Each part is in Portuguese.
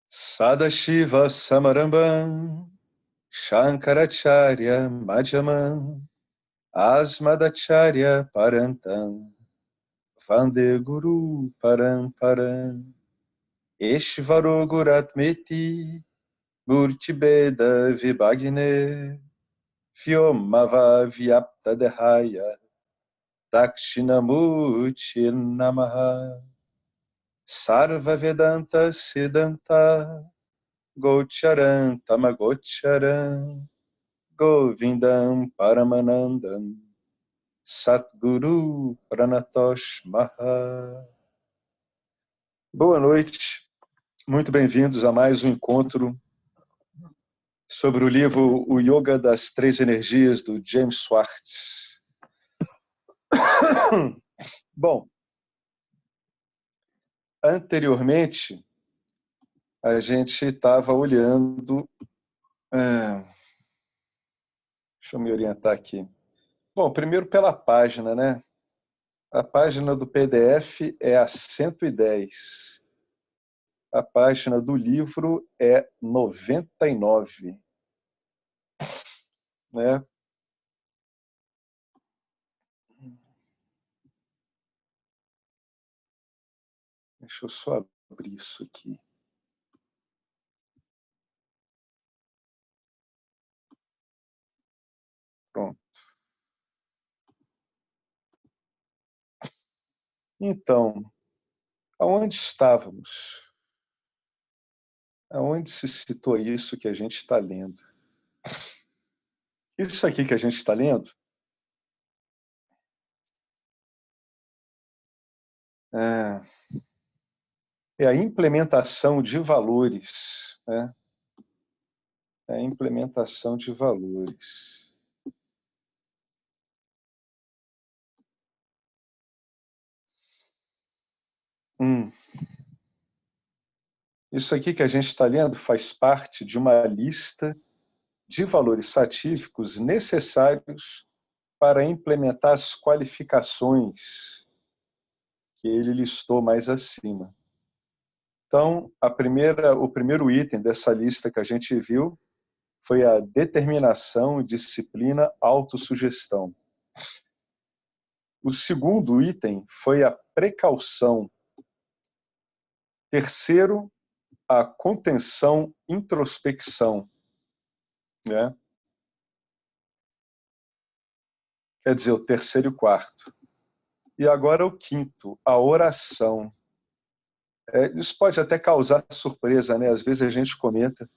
Sadashiva Samarambam Shankaracharya Madhyamam Asmadacharya Parantam Vande Guru Paramparam Eshvaro Guratmeti Murtibeda Vibhagne Vyomava Vyapta Dehaya Dakshinamurti Namaha Sarva Vedanta Siddhanta Gocharan Tamagocharan Govindam Paramanandam Satguru Pranatosh Maha. Boa noite, muito bem-vindos a mais um encontro sobre o livro O Yoga das Três Energias, do James Schwartz. Bom, anteriormente a gente estava olhando... deixa eu me orientar aqui. Bom, primeiro pela página, né? A página do PDF é a 110. A página do livro é 99. Né? Deixa eu só abrir isso aqui. Pronto. Então, aonde estávamos? Aonde se citou isso que a gente está lendo? Isso aqui que a gente está lendo é a implementação de valores. Né? É a implementação de valores. Isso aqui que a gente está lendo faz parte de uma lista de valores satíficos necessários para implementar as qualificações que ele listou mais acima. Então, o primeiro item dessa lista que a gente viu foi a determinação, disciplina, autossugestão. O segundo item foi a precaução. Terceiro, a contenção, introspecção. Né? Quer dizer, o terceiro e o quarto. E agora o quinto, a oração. Isso pode até causar surpresa, né? Às vezes a gente comenta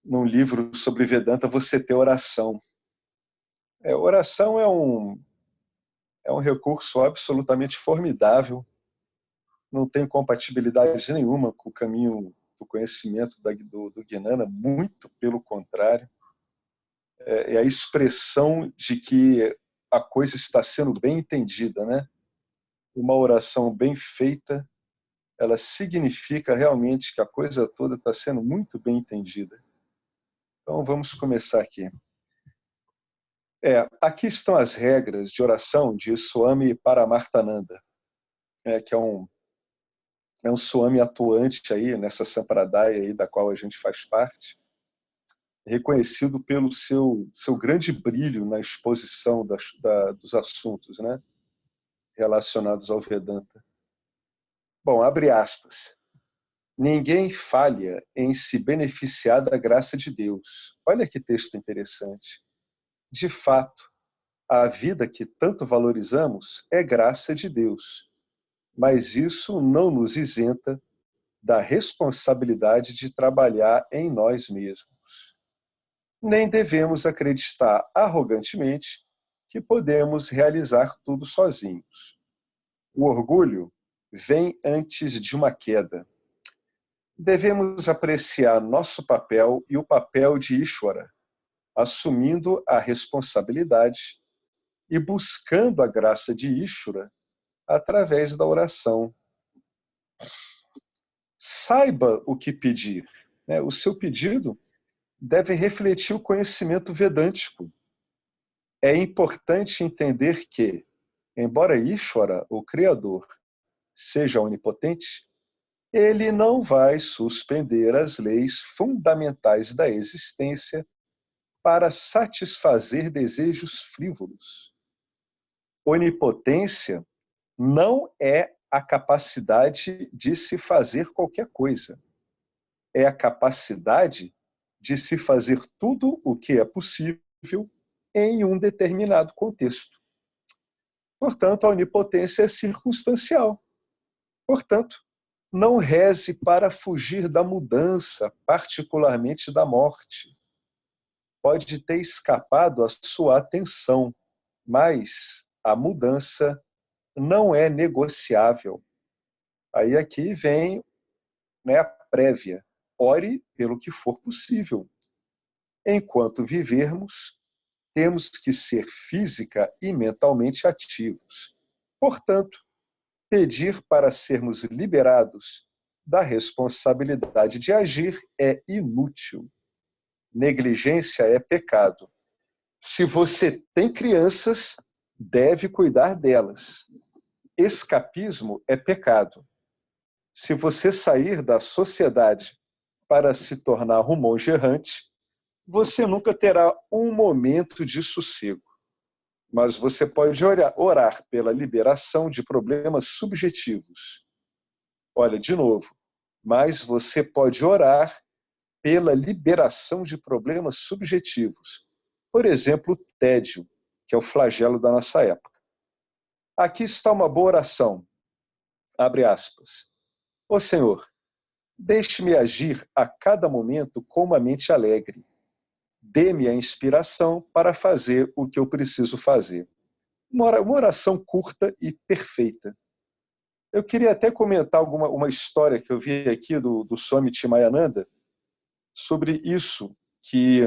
num livro sobre Vedanta você ter oração. Oração é um recurso absolutamente formidável, não tem compatibilidade nenhuma com o caminho do conhecimento do Gnana, muito pelo contrário. É a expressão de que a coisa está sendo bem entendida, né? Uma oração bem feita, ela significa realmente que a coisa toda está sendo muito bem entendida. Então vamos começar aqui. Aqui estão as regras de oração de Swami Paramarthananda, que é um Swami atuante aí nessa Sampradaya aí da qual a gente faz parte, reconhecido pelo seu grande brilho na exposição dos assuntos, né, relacionados ao Vedanta. Bom, abre aspas. Ninguém falha em se beneficiar da graça de Deus. Olha que texto interessante. De fato, a vida que tanto valorizamos é graça de Deus, mas isso não nos isenta da responsabilidade de trabalhar em nós mesmos. Nem devemos acreditar arrogantemente que podemos realizar tudo sozinhos. O orgulho vem antes de uma queda. Devemos apreciar nosso papel e o papel de Ishvara, assumindo a responsabilidade e buscando a graça de Ishvara através da oração. Saiba o que pedir. O seu pedido deve refletir o conhecimento vedântico. É importante entender que, embora Ishvara, o Criador, seja onipotente, ele não vai suspender as leis fundamentais da existência para satisfazer desejos frívolos. Onipotência não é a capacidade de se fazer qualquer coisa. É a capacidade de se fazer tudo o que é possível em um determinado contexto. Portanto, a onipotência é circunstancial. Portanto, não reze para fugir da mudança, particularmente da morte. Pode ter escapado a sua atenção, mas a mudança não é negociável. Aí aqui vem, né, a prévia. Ore pelo que for possível. Enquanto vivermos, temos que ser física e mentalmente ativos. Portanto, pedir para sermos liberados da responsabilidade de agir é inútil. Negligência é pecado. Se você tem crianças, deve cuidar delas. Escapismo é pecado. Se você sair da sociedade para se tornar um monge errante, você nunca terá um momento de sossego. Mas você pode orar pela liberação de problemas subjetivos. Olha, de novo, mas você pode orar pela liberação de problemas subjetivos. Por exemplo, o tédio, que é o flagelo da nossa época. Aqui está uma boa oração. Abre aspas. Ó Senhor, deixe-me agir a cada momento com uma mente alegre. Dê-me a inspiração para fazer o que eu preciso fazer. Uma oração curta e perfeita. Eu queria até comentar uma história que eu vi aqui do Swami Chimayananda sobre isso que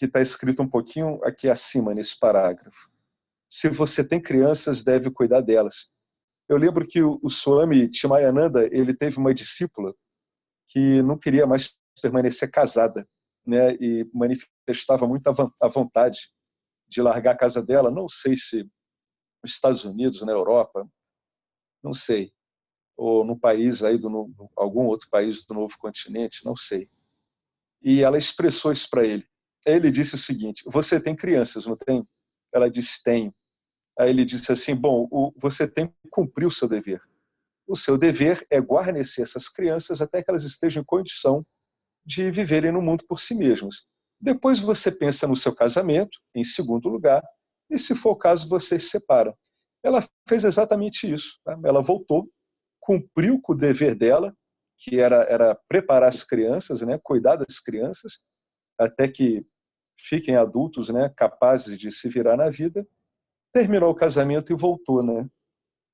está escrito um pouquinho aqui acima nesse parágrafo. Se você tem crianças, deve cuidar delas. Eu lembro que o Swami Chimayananda, ele teve uma discípula que não queria mais permanecer casada, né, e manifestava muito a vontade de largar a casa dela, não sei se nos Estados Unidos, na Europa, não sei, ou no país aí algum outro país do novo continente, não sei. E ela expressou isso para ele. Ele disse o seguinte: você tem crianças, não tem? Ela disse: tenho. Aí ele disse assim: bom, você tem que cumprir o seu dever. O seu dever é guarnecer essas crianças até que elas estejam em condição de viverem no mundo por si mesmas. Depois você pensa no seu casamento, em segundo lugar, e se for o caso, você se separa. Ela fez exatamente isso. Tá? Ela voltou, cumpriu com o dever dela, que era preparar as crianças, né, cuidar das crianças, até que fiquem adultos, né, capazes de se virar na vida, terminou o casamento e voltou, né,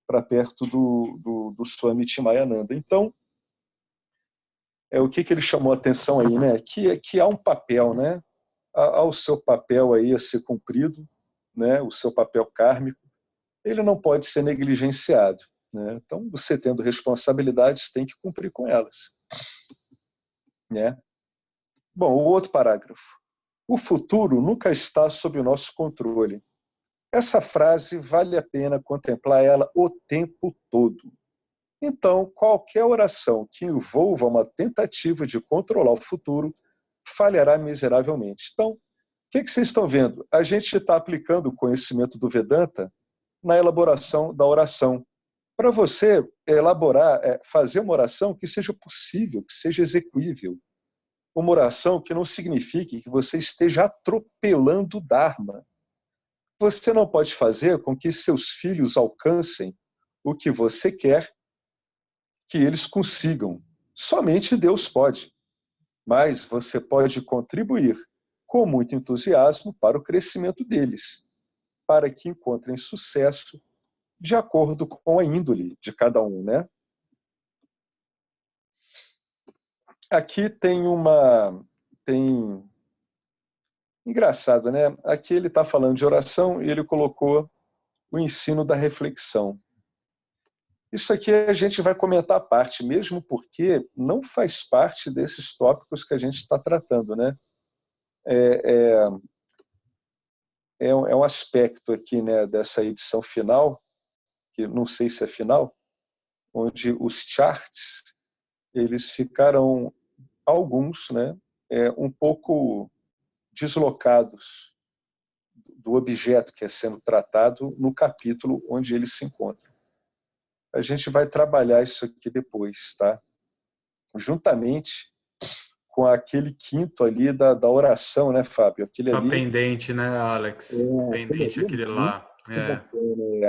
para perto do Swami Chimayananda. Então, o que ele chamou a atenção aí, né? Que há um papel, né? Há o seu papel aí a ser cumprido, né? O seu papel kármico, ele não pode ser negligenciado, né? Então, você tendo responsabilidades, tem que cumprir com elas, né? Bom, o outro parágrafo. O futuro nunca está sob o nosso controle. Essa frase vale a pena contemplar ela o tempo todo. Então, qualquer oração que envolva uma tentativa de controlar o futuro falhará miseravelmente. Então, o que vocês estão vendo? A gente está aplicando o conhecimento do Vedanta na elaboração da oração. Para você elaborar, fazer uma oração que seja possível, que seja execuível. Uma oração que não signifique que você esteja atropelando o Dharma. Você não pode fazer com que seus filhos alcancem o que você quer que eles consigam. Somente Deus pode. Mas você pode contribuir com muito entusiasmo para o crescimento deles, para que encontrem sucesso de acordo com a índole de cada um, né? Aqui tem engraçado, né? Aqui ele está falando de oração e ele colocou o ensino da reflexão. Isso aqui a gente vai comentar à parte, mesmo porque não faz parte desses tópicos que a gente está tratando, né? É um aspecto aqui, né, dessa edição final, que não sei se é final, onde os charts eles ficaram, alguns, né, um pouco deslocados do objeto que é sendo tratado no capítulo onde eles se encontram. A gente vai trabalhar isso aqui depois, tá? Juntamente com aquele quinto ali da oração, né, Fábio? Aquele Tá ali, pendente, né, Alex? aquele Pendente ali é aquele muito lá. bacana.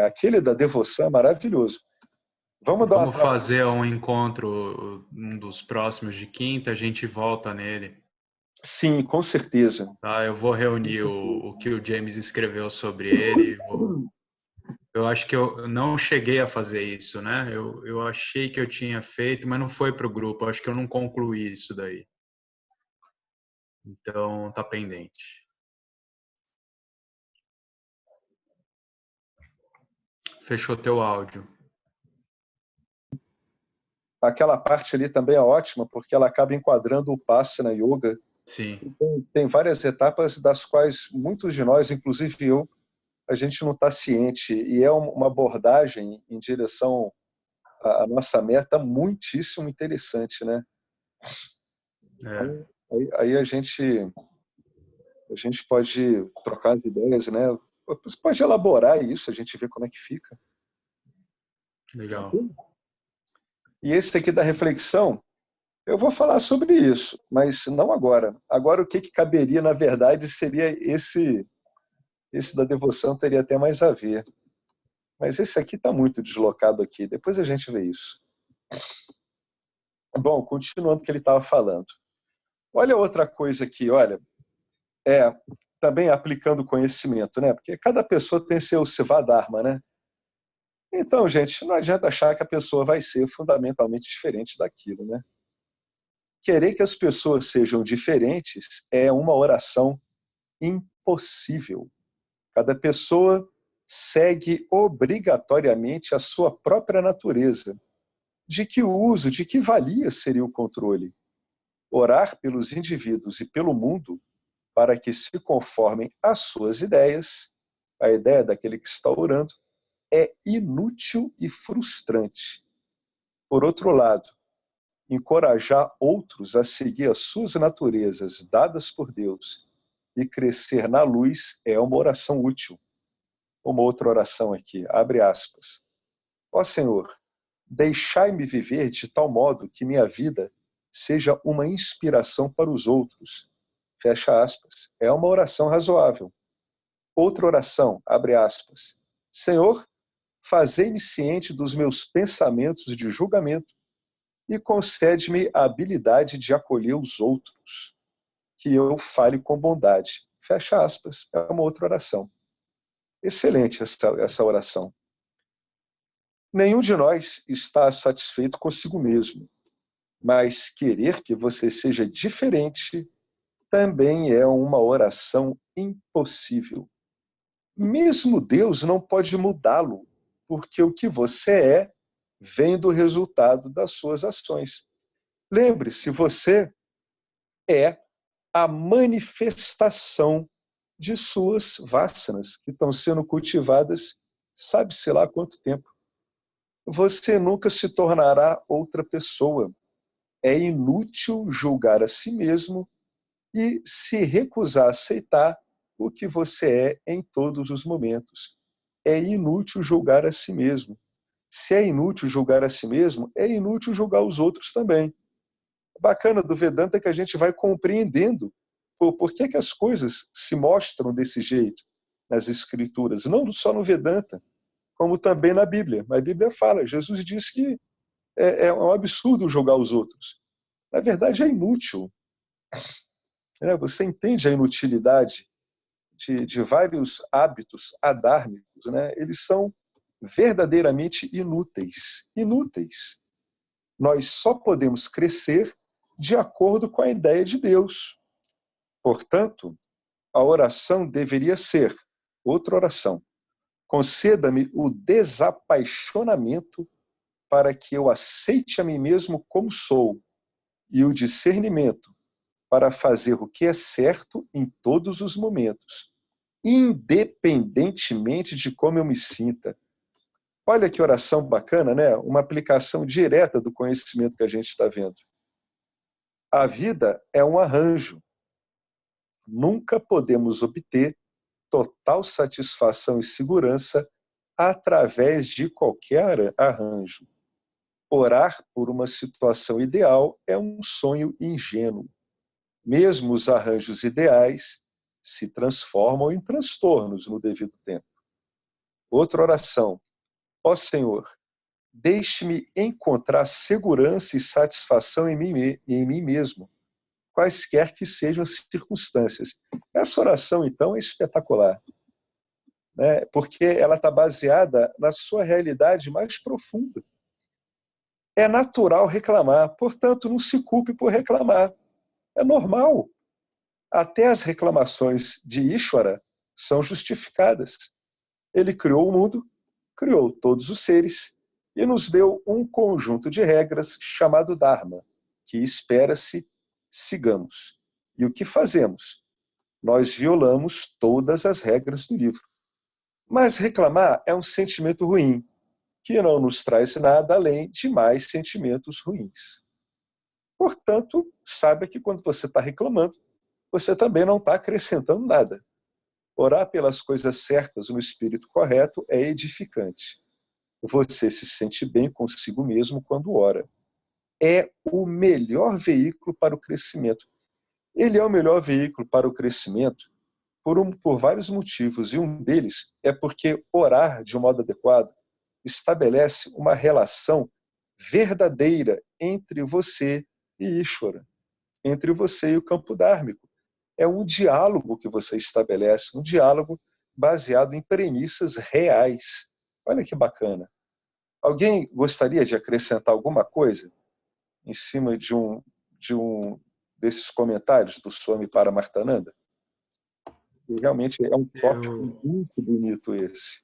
Aquele da devoção é maravilhoso. Vamos dar uma Vamos trabalhada. fazer um encontro, um dos próximos de quinta, a gente volta nele. Sim, com certeza. Tá? Eu vou reunir o que o James escreveu sobre ele. Eu acho que eu não cheguei a fazer isso, né? Eu achei que eu tinha feito, mas não foi para o grupo. Eu acho que eu não concluí isso daí. Então, tá pendente. Fechou teu áudio. Aquela parte ali também é ótima, porque ela acaba enquadrando o passe na yoga. Sim. Tem várias etapas das quais muitos de nós, inclusive eu, a gente não está ciente. E é uma abordagem em direção à nossa meta muitíssimo interessante, né? É, Então, aí a gente pode trocar as ideias, né? Você pode elaborar isso, a gente vê como é que fica. legal. E esse aqui da reflexão, eu vou falar sobre isso, mas não agora. Agora, o que caberia, na verdade, seria esse da devoção, teria até mais a ver. Mas esse aqui está muito deslocado aqui, depois a gente vê isso. Bom, continuando o que ele estava falando. Olha outra coisa aqui, olha, também aplicando conhecimento, né? Porque cada pessoa tem seu Siddharma, né? Então, gente, não adianta achar que a pessoa vai ser fundamentalmente diferente daquilo, né? Querer que as pessoas sejam diferentes é uma oração impossível. Cada pessoa segue obrigatoriamente a sua própria natureza. De que uso, de que valia seria o controle? Orar pelos indivíduos e pelo mundo para que se conformem às suas ideias, a ideia daquele que está orando, é inútil e frustrante. Por outro lado, encorajar outros a seguir as suas naturezas dadas por Deus e crescer na luz é uma oração útil. Uma outra oração aqui, abre aspas. Ó Senhor, deixai-me viver de tal modo que minha vida seja uma inspiração para os outros. Fecha aspas. É uma oração razoável. Outra oração, abre aspas. Senhor, fazei-me ciente dos meus pensamentos de julgamento e concede-me a habilidade de acolher os outros, que eu fale com bondade. Fecha aspas. É uma outra oração. Excelente essa oração. Nenhum de nós está satisfeito consigo mesmo, mas querer que você seja diferente também é uma oração impossível. Mesmo Deus não pode mudá-lo, porque o que você vem do resultado das suas ações. Lembre-se, você é a manifestação de suas vasanas, que estão sendo cultivadas, sabe-se lá há quanto tempo. Você nunca se tornará outra pessoa. É inútil julgar a si mesmo e se recusar a aceitar o que você é em todos os momentos. É inútil julgar a si mesmo. Se é inútil julgar a si mesmo, é inútil julgar os outros também. O bacana do Vedanta é que a gente vai compreendendo por que as coisas se mostram desse jeito nas escrituras, não só no Vedanta, como também na Bíblia. A Bíblia fala, Jesus diz que é um absurdo julgar os outros. Na verdade, é inútil. Você entende a inutilidade de vários hábitos adármicos, né? Eles são verdadeiramente inúteis. Inúteis. Nós só podemos crescer de acordo com a ideia de Deus. Portanto, a oração deveria ser outra oração. Conceda-me o desapaixonamento para que eu aceite a mim mesmo como sou e o discernimento para fazer o que é certo em todos os momentos, independentemente de como eu me sinta. Olha que oração bacana, né? Uma aplicação direta do conhecimento que a gente está vendo. A vida é um arranjo. Nunca podemos obter total satisfação e segurança através de qualquer arranjo. Orar por uma situação ideal é um sonho ingênuo. Mesmo os arranjos ideais se transformam em transtornos no devido tempo. Outra oração. Ó Senhor, deixe-me encontrar segurança e satisfação em mim mesmo, quaisquer que sejam as circunstâncias. Essa oração, então, é espetacular, né? Porque ela está baseada na sua realidade mais profunda. É natural reclamar, portanto, não se culpe por reclamar. É normal. Até as reclamações de Ishvara são justificadas. Ele criou o mundo, criou todos os seres e nos deu um conjunto de regras chamado Dharma, que espera-se sigamos. E o que fazemos? Nós violamos todas as regras do livro. Mas reclamar é um sentimento ruim, que não nos traz nada além de mais sentimentos ruins. Portanto, saiba que quando você está reclamando, você também não está acrescentando nada. Orar pelas coisas certas no espírito correto é edificante. Você se sente bem consigo mesmo quando ora. É o melhor veículo para o crescimento. Ele é o melhor veículo para o crescimento por vários motivos, e um deles é porque orar de um modo adequado estabelece uma relação verdadeira entre você e Ishvara, entre você e o campo dármico. É um diálogo que você estabelece, um diálogo baseado em premissas reais. Olha que bacana. Alguém gostaria de acrescentar alguma coisa em cima de um desses comentários do Swami Paramartananda? E realmente é um tópico Eu, muito bonito esse.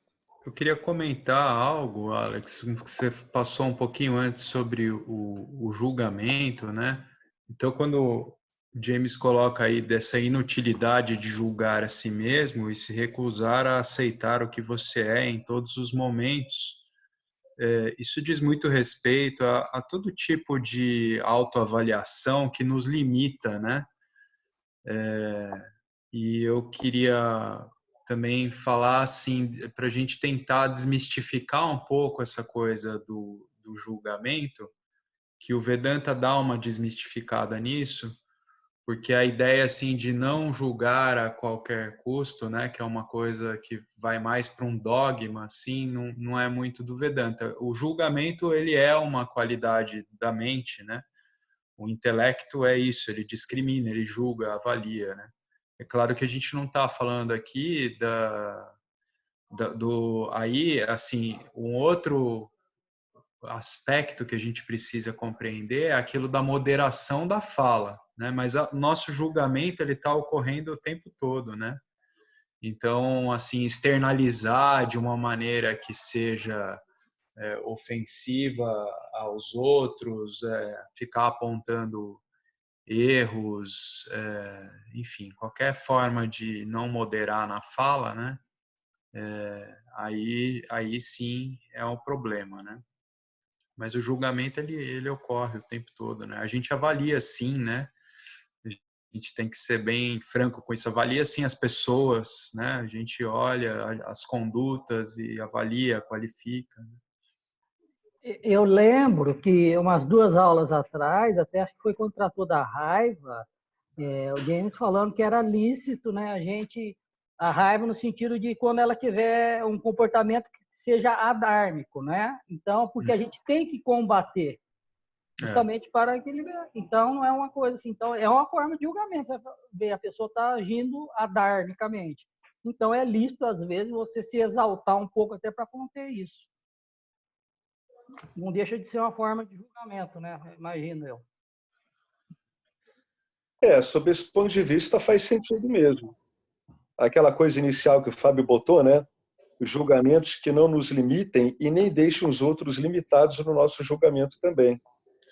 eu queria comentar algo, Alex, que você passou um pouquinho antes sobre o julgamento, né? Então, quando o James coloca aí dessa inutilidade de julgar a si mesmo e se recusar a aceitar o que você é em todos os momentos, isso diz muito respeito a todo tipo de autoavaliação que nos limita, né? E eu queria também falar assim, para a gente tentar desmistificar um pouco essa coisa do julgamento, que o Vedanta dá uma desmistificada nisso, porque a ideia assim de não julgar a qualquer custo, né, que é uma coisa que vai mais para um dogma, assim, não é muito do Vedanta. O julgamento ele é uma qualidade da mente, né? O intelecto é isso, ele discrimina, ele julga, avalia, né? É claro que a gente não está falando aqui do aí, assim, um outro aspecto que a gente precisa compreender é aquilo da moderação da fala, né? Mas o nosso julgamento ele está ocorrendo o tempo todo, né? Então, assim, externalizar de uma maneira que seja ofensiva aos outros, ficar apontando erros, enfim, qualquer forma de não moderar na fala, né? Aí sim é um problema, né? Mas o julgamento ele ocorre o tempo todo, né? A gente avalia sim, né? A gente tem que ser bem franco com isso. Avalia sim as pessoas, né? A gente olha as condutas e avalia, qualifica. Eu lembro que umas 2 aulas atrás, até acho que foi quando tratou da raiva, o James falando que era lícito, né, a raiva no sentido de quando ela tiver um comportamento que seja adármico, né? Então, porque a gente tem que combater justamente para equilibrar. Então, não é uma coisa assim, então é uma forma de julgamento, a pessoa está agindo adármicamente. Então, é lícito, às vezes, você se exaltar um pouco até para conter isso. Não deixa de ser uma forma de julgamento, né? Imagino eu. Sob esse ponto de vista faz sentido mesmo. Aquela coisa inicial que o Fábio botou, né? Os julgamentos que não nos limitem e nem deixem os outros limitados no nosso julgamento também.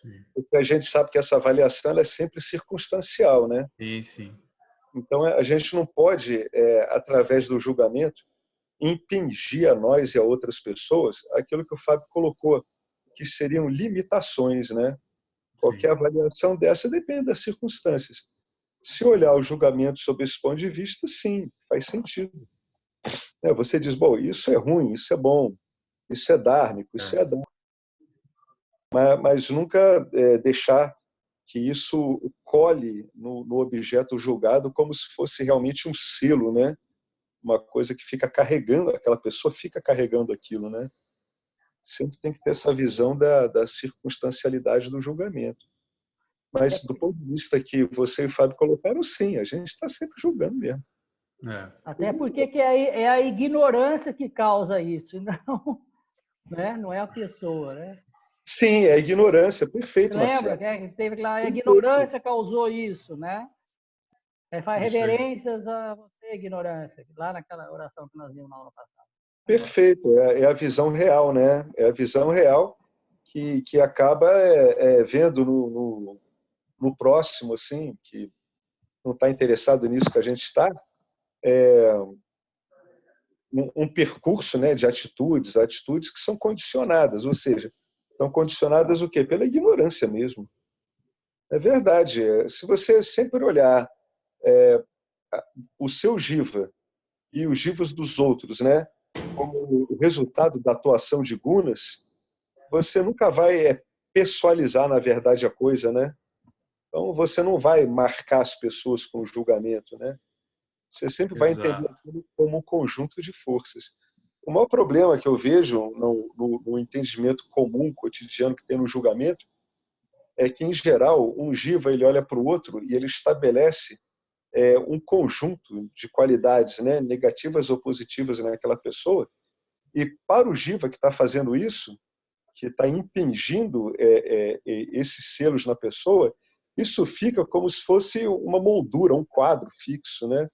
Sim. Porque a gente sabe que essa avaliação ela é sempre circunstancial, né? Sim, sim. Então a gente não pode, através do julgamento, impingir a nós e a outras pessoas aquilo que o Fábio colocou, que seriam limitações, né? Qualquer avaliação dessa depende das circunstâncias. Se olhar o julgamento sob esse ponto de vista, sim, faz sentido. Você diz, bom, isso é ruim, isso é bom, isso é dármico, isso é dármico. Mas nunca deixar que isso cole no objeto julgado como se fosse realmente um selo, né? Uma coisa que fica carregando, aquela pessoa fica carregando aquilo, né? Sempre tem que ter essa visão da circunstancialidade do julgamento. Mas do ponto de vista que você e o Fábio colocaram, sim, a gente está sempre julgando mesmo. Até porque que é a ignorância que causa isso, não, né? Não é a pessoa, né? Sim, é a ignorância, perfeito, Lembra Marcelo. que teve lá, a ignorância causou isso, né? Faz reverências a você, ignorância, lá naquela oração que nós vimos na aula passada. Perfeito, é a visão real, né? É a visão real que acaba vendo no próximo, assim, que não está interessado nisso que a gente está, um percurso, né, de atitudes que são condicionadas, ou seja, estão condicionadas o quê? Pela ignorância mesmo. É verdade. Se você sempre olhar o seu jiva e os jivas dos outros, né, como o resultado da atuação de gunas, você nunca vai pessoalizar, na verdade, a coisa, né? Então, você não vai marcar as pessoas com julgamento, né? Você sempre vai entender aquilo como um conjunto de forças. O maior problema que eu vejo no entendimento comum, cotidiano que tem no julgamento, é que, em geral, um jiva ele olha para o outro e ele estabelece um conjunto de qualidades, né, negativas ou positivas naquela pessoa, e para o jiva que está fazendo isso, que está impingindo esses selos na pessoa, isso fica como se fosse uma moldura, um quadro fixo, né?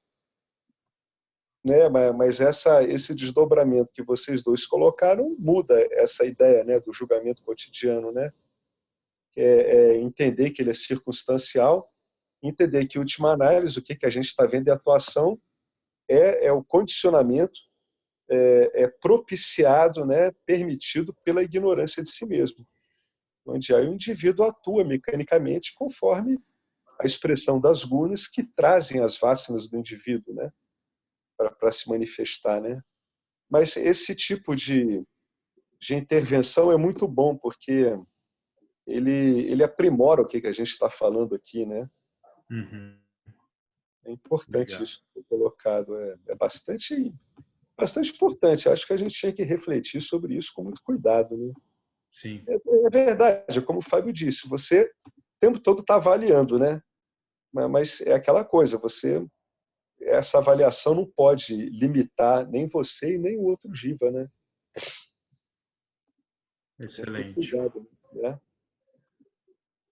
Mas esse desdobramento que vocês dois colocaram muda essa ideia, né, do julgamento cotidiano, né? Entender que ele é circunstancial, entender que, em última análise, o que a gente está vendo é atuação, é o condicionamento propiciado, né, permitido pela ignorância de si mesmo, onde aí o indivíduo atua mecanicamente conforme a expressão das gunas que trazem as vásanas do indivíduo, né, para se manifestar, né? Mas esse tipo de intervenção é muito bom, porque ele aprimora o que a gente está falando aqui, né? Uhum. É importante Legal. isso que foi colocado, bastante importante. Acho que a gente tinha que refletir sobre isso com muito cuidado, né? Sim. É verdade, como o Fábio disse, você o tempo todo está avaliando, né? Mas é aquela coisa, essa avaliação não pode limitar nem você e nem o outro jiva, né? Excelente. Né?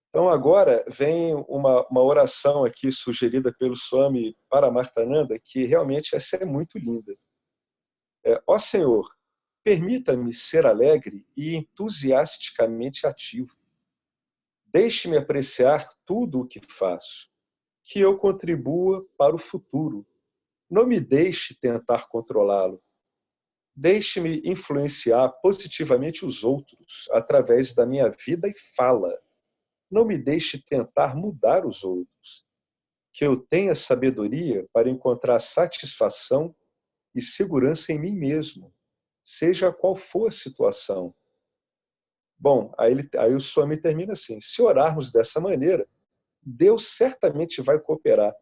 Então agora vem uma oração aqui sugerida pelo Swami Paramartananda, que realmente essa é muito linda. Ó Senhor, permita-me ser alegre e entusiasticamente ativo. Deixe-me apreciar tudo o que faço, que eu contribua para o futuro. Não me deixe tentar controlá-lo. Deixe-me influenciar positivamente os outros através da minha vida e fala. Não me deixe tentar mudar os outros. Que eu tenha sabedoria para encontrar satisfação e segurança em mim mesmo, seja qual for a situação. Bom, aí o Swami termina assim: se orarmos dessa maneira, Deus certamente vai cooperar.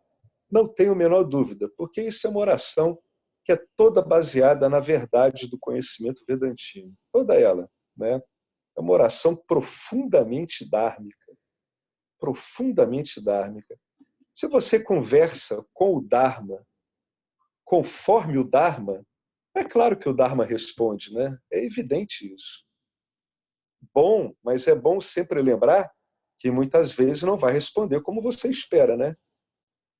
Não tenho a menor dúvida, porque isso é uma oração que é toda baseada na verdade do conhecimento vedantino. Toda ela, né? É uma oração profundamente dármica. Profundamente dármica. Se você conversa com o Dharma, conforme o Dharma, é claro que o Dharma responde, né? É evidente isso. Bom, mas é bom sempre lembrar que muitas vezes não vai responder como você espera, né?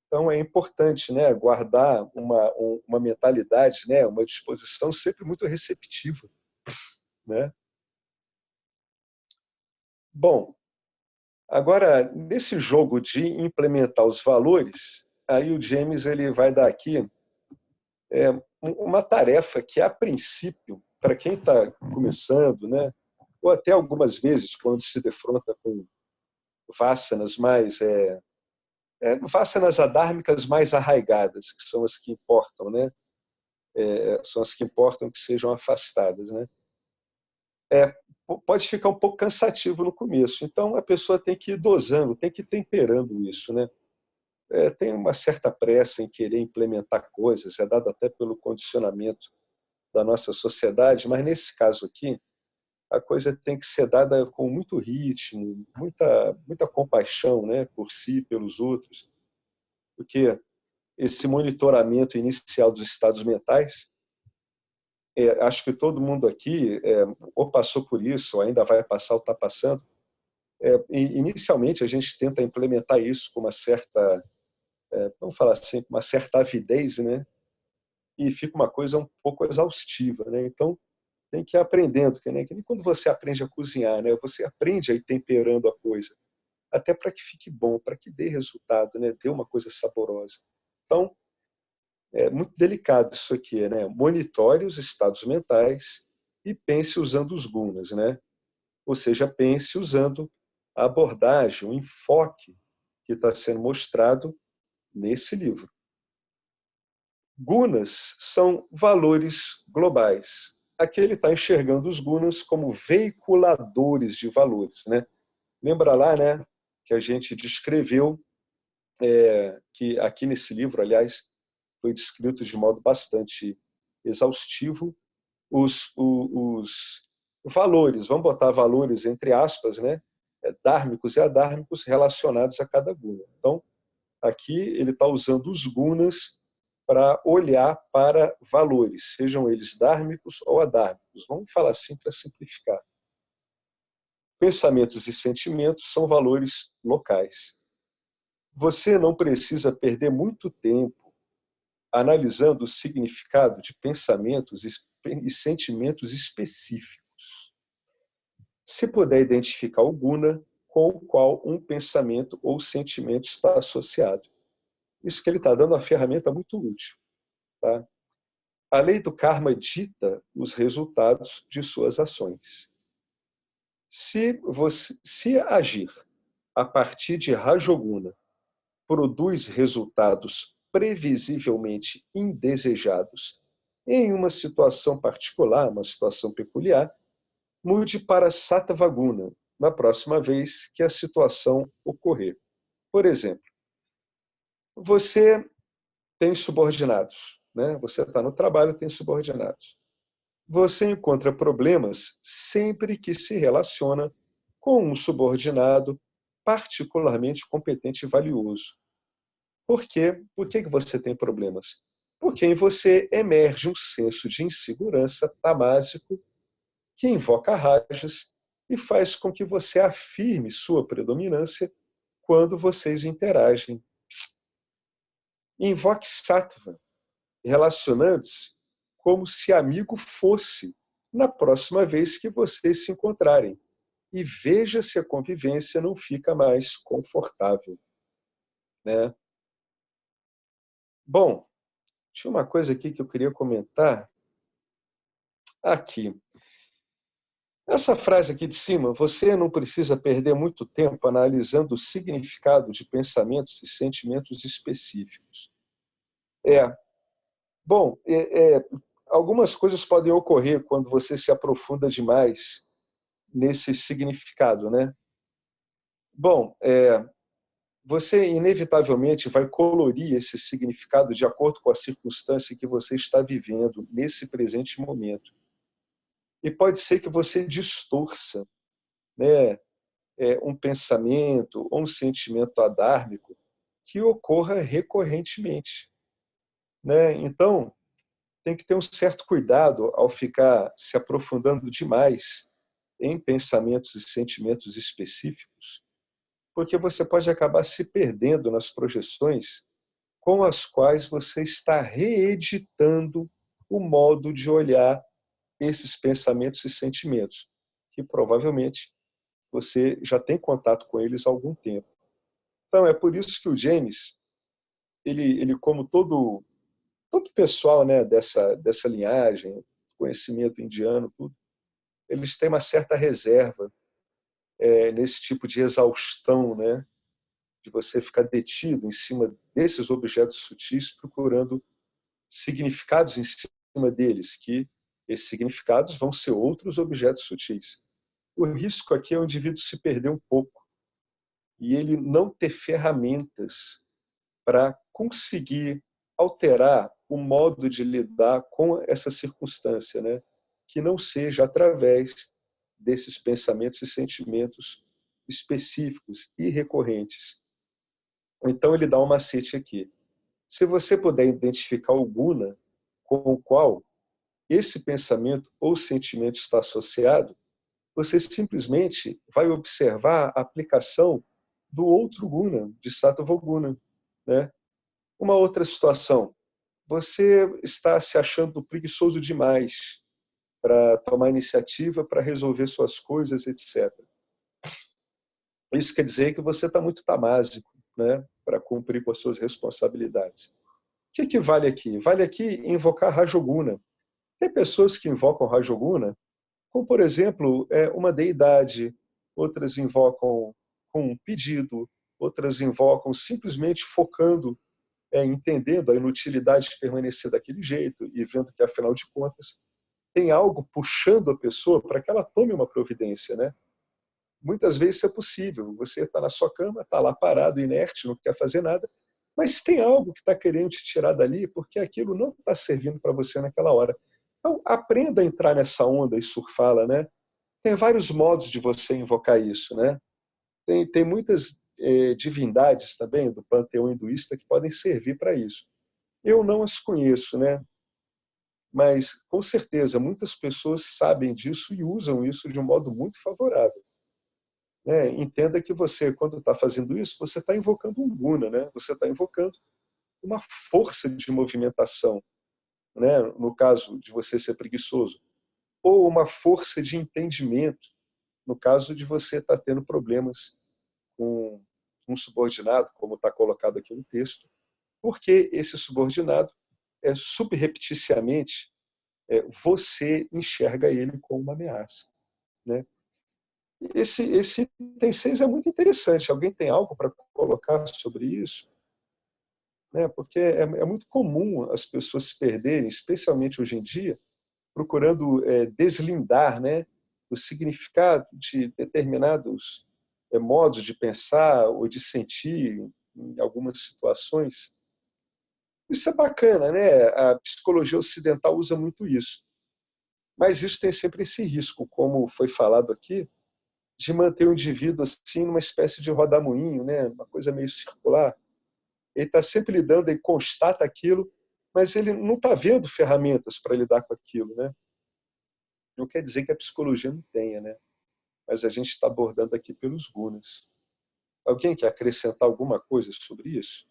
Então é importante, né, guardar uma mentalidade, né, uma disposição sempre muito receptiva, né? Bom, agora nesse jogo de implementar os valores, aí o James ele vai dar aqui uma tarefa que, a princípio, para quem está começando, né, ou até algumas vezes, quando se defronta com vássanas vássanas adármicas mais arraigadas, que são as que importam, né? São as que importam que sejam afastadas, né? Pode ficar um pouco cansativo no começo. Então, a pessoa tem que ir dosando, tem que ir temperando isso, né? Tem uma certa pressa em querer implementar coisas, é dado até pelo condicionamento da nossa sociedade, mas nesse caso aqui, a coisa tem que ser dada com muito ritmo, muita compaixão, né, por si, pelos outros, porque esse monitoramento inicial dos estados mentais, acho que todo mundo aqui ou passou por isso, ou ainda vai passar ou está passando. Inicialmente, a gente tenta implementar isso com uma certa, vamos falar assim, uma certa avidez, né? E fica uma coisa um pouco exaustiva, né? Então, tem que ir aprendendo, que nem quando você aprende a cozinhar, né? Você aprende a ir temperando a coisa, até para que fique bom, para que dê resultado, né? Dê uma coisa saborosa. Então, é muito delicado isso aqui, né? Monitore os estados mentais e pense usando os gunas, né? Ou seja, pense usando a abordagem, o enfoque que está sendo mostrado nesse livro. Gunas são valores globais. Aqui ele está enxergando os gunas como veiculadores de valores, né? Lembra lá, né, que a gente descreveu, que aqui nesse livro, aliás, foi descrito de modo bastante exaustivo, os valores, vamos botar valores entre aspas, né, dármicos e adármicos relacionados a cada guna. Então, aqui ele está usando os gunas para olhar para valores, sejam eles dármicos ou adármicos. Vamos falar assim para simplificar. Pensamentos e sentimentos são valores locais. Você não precisa perder muito tempo analisando o significado de pensamentos e sentimentos específicos. Se puder identificar o guna com o qual um pensamento ou sentimento está associado. Isso que ele está dando uma ferramenta muito útil. Tá? A lei do karma dita os resultados de suas ações. Se agir a partir de Rajoguna produz resultados previsivelmente indesejados em uma situação particular, uma situação peculiar, mude para Sattva-guna na próxima vez que a situação ocorrer. Por exemplo, você tem subordinados, né? Você está no trabalho, tem subordinados. Você encontra problemas sempre que se relaciona com um subordinado particularmente competente e valioso. Por quê? Por que você tem problemas? Porque em você emerge um senso de insegurança tamásico que invoca rajas e faz com que você afirme sua predominância quando vocês interagem. Invoque sattva, relacionando-se como se amigo fosse na próxima vez que vocês se encontrarem. E veja se a convivência não fica mais confortável. Né? Bom, tinha uma coisa aqui que eu queria comentar. Aqui. Essa frase aqui de cima, você não precisa perder muito tempo analisando o significado de pensamentos e sentimentos específicos. Bom, algumas coisas podem ocorrer quando você se aprofunda demais nesse significado, né? Bom, você inevitavelmente vai colorir esse significado de acordo com a circunstância que você está vivendo nesse presente momento. E pode ser que você distorça, né, um pensamento ou um sentimento adármico que ocorra recorrentemente. Né? Então, tem que ter um certo cuidado ao ficar se aprofundando demais em pensamentos e sentimentos específicos, porque você pode acabar se perdendo nas projeções com as quais você está reeditando o modo de olhar esses pensamentos e sentimentos, que provavelmente você já tem contato com eles há algum tempo. Então, é por isso que o James, ele como todo todo o pessoal, né, dessa linhagem, conhecimento indiano, tudo, eles têm uma certa reserva nesse tipo de exaustão, né, de você ficar detido em cima desses objetos sutis, procurando significados em cima deles, que esses significados vão ser outros objetos sutis. O risco aqui é o indivíduo se perder um pouco e ele não ter ferramentas para conseguir alterar o modo de lidar com essa circunstância, né? Que não seja através desses pensamentos e sentimentos específicos e recorrentes. Então ele dá um macete aqui. Se você puder identificar o guna com o qual esse pensamento ou sentimento está associado, você simplesmente vai observar a aplicação do outro guna, de sattva guna, né? Uma outra situação, você está se achando preguiçoso demais para tomar iniciativa, para resolver suas coisas, etc. Isso quer dizer que você está muito tamásico, né, para cumprir com as suas responsabilidades. O que vale aqui? Vale aqui invocar Rajoguna. Tem pessoas que invocam Rajoguna, como, por exemplo, uma deidade, outras invocam com um pedido, outras invocam simplesmente focando, entendendo a inutilidade de permanecer daquele jeito e vendo que, afinal de contas, tem algo puxando a pessoa para que ela tome uma providência, né? Muitas vezes isso é possível. Você está na sua cama, está lá parado, inerte, não quer fazer nada, mas tem algo que está querendo te tirar dali porque aquilo não está servindo para você naquela hora. Então, aprenda a entrar nessa onda e surfá-la, né? Tem vários modos de você invocar isso, né? Tem muitas divindades também do panteão hinduísta que podem servir para isso. Eu não as conheço, né? Mas, com certeza, muitas pessoas sabem disso e usam isso de um modo muito favorável. Né? Entenda que você, quando está fazendo isso, você está invocando um guna, né? Você está invocando uma força de movimentação, né? No caso de você ser preguiçoso, ou uma força de entendimento, no caso de você estar tendo problemas com um subordinado, como está colocado aqui no texto, porque esse subordinado, subrepticiamente, você enxerga ele como uma ameaça. Né? Esse item 6 é muito interessante. Alguém tem algo para colocar sobre isso? Né? Porque é muito comum as pessoas se perderem, especialmente hoje em dia, procurando deslindar, né, o significado de determinados modos de pensar ou de sentir em algumas situações. Isso é bacana, né? A psicologia ocidental usa muito isso. Mas isso tem sempre esse risco, como foi falado aqui, de manter o indivíduo assim numa espécie de rodamuinho, né? Uma coisa meio circular. Ele está sempre lidando, ele constata aquilo, mas ele não está vendo ferramentas para lidar com aquilo, né? Não quer dizer que a psicologia não tenha, né? Mas a gente está abordando aqui pelos gunas. Alguém quer acrescentar alguma coisa sobre isso?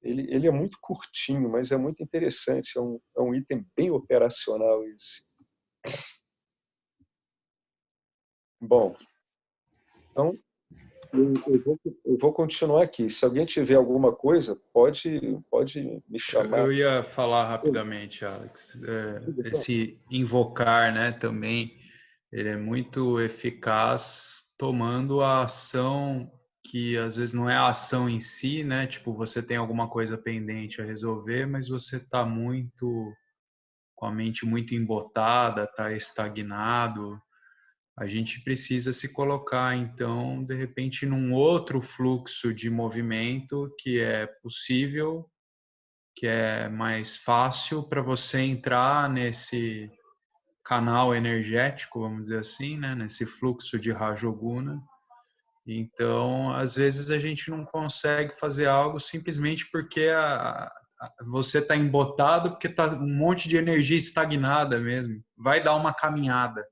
Ele é muito curtinho, mas é muito interessante. É um item bem operacional esse. Bom, então eu vou continuar aqui. Se alguém tiver alguma coisa, pode me chamar. Eu ia falar rapidamente, Alex. Esse invocar, né, também, ele é muito eficaz tomando a ação que às vezes não é a ação em si, né? Tipo, você tem alguma coisa pendente a resolver, mas você está muito com a mente muito embotada, está estagnado. A gente precisa se colocar, então, de repente, num outro fluxo de movimento que é possível, que é mais fácil para você entrar nesse canal energético, vamos dizer assim, né? Nesse fluxo de Rajoguna. Então, às vezes a gente não consegue fazer algo simplesmente porque você está embotado, porque está um monte de energia estagnada mesmo. Vai dar uma caminhada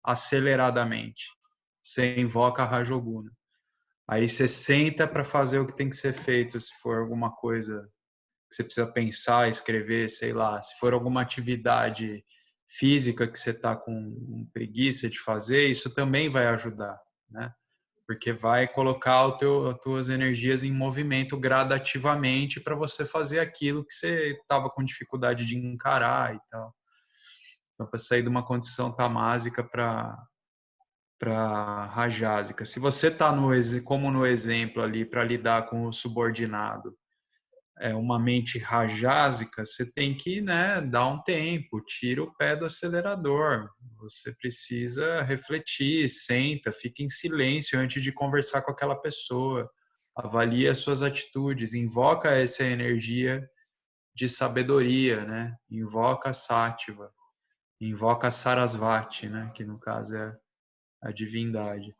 aceleradamente. Você invoca a Rajoguna. Aí você senta para fazer o que tem que ser feito, se for alguma coisa que você precisa pensar, escrever, sei lá. Se for alguma atividade física que você está com preguiça de fazer, isso também vai ajudar, né? porque vai colocar as tuas energias em movimento gradativamente para você fazer aquilo que você estava com dificuldade de encarar e tal. Então, para sair de uma condição tamásica para rajásica. Se você está como no exemplo ali, para lidar com o subordinado, uma mente rajásica, você tem que, né, dar um tempo, tira o pé do acelerador. Você precisa refletir, senta, fica em silêncio antes de conversar com aquela pessoa. Avalie as suas atitudes, invoca essa energia de sabedoria, né? Invoca a sátiva, invoca a Sarasvati, né? Que no caso é a divindade.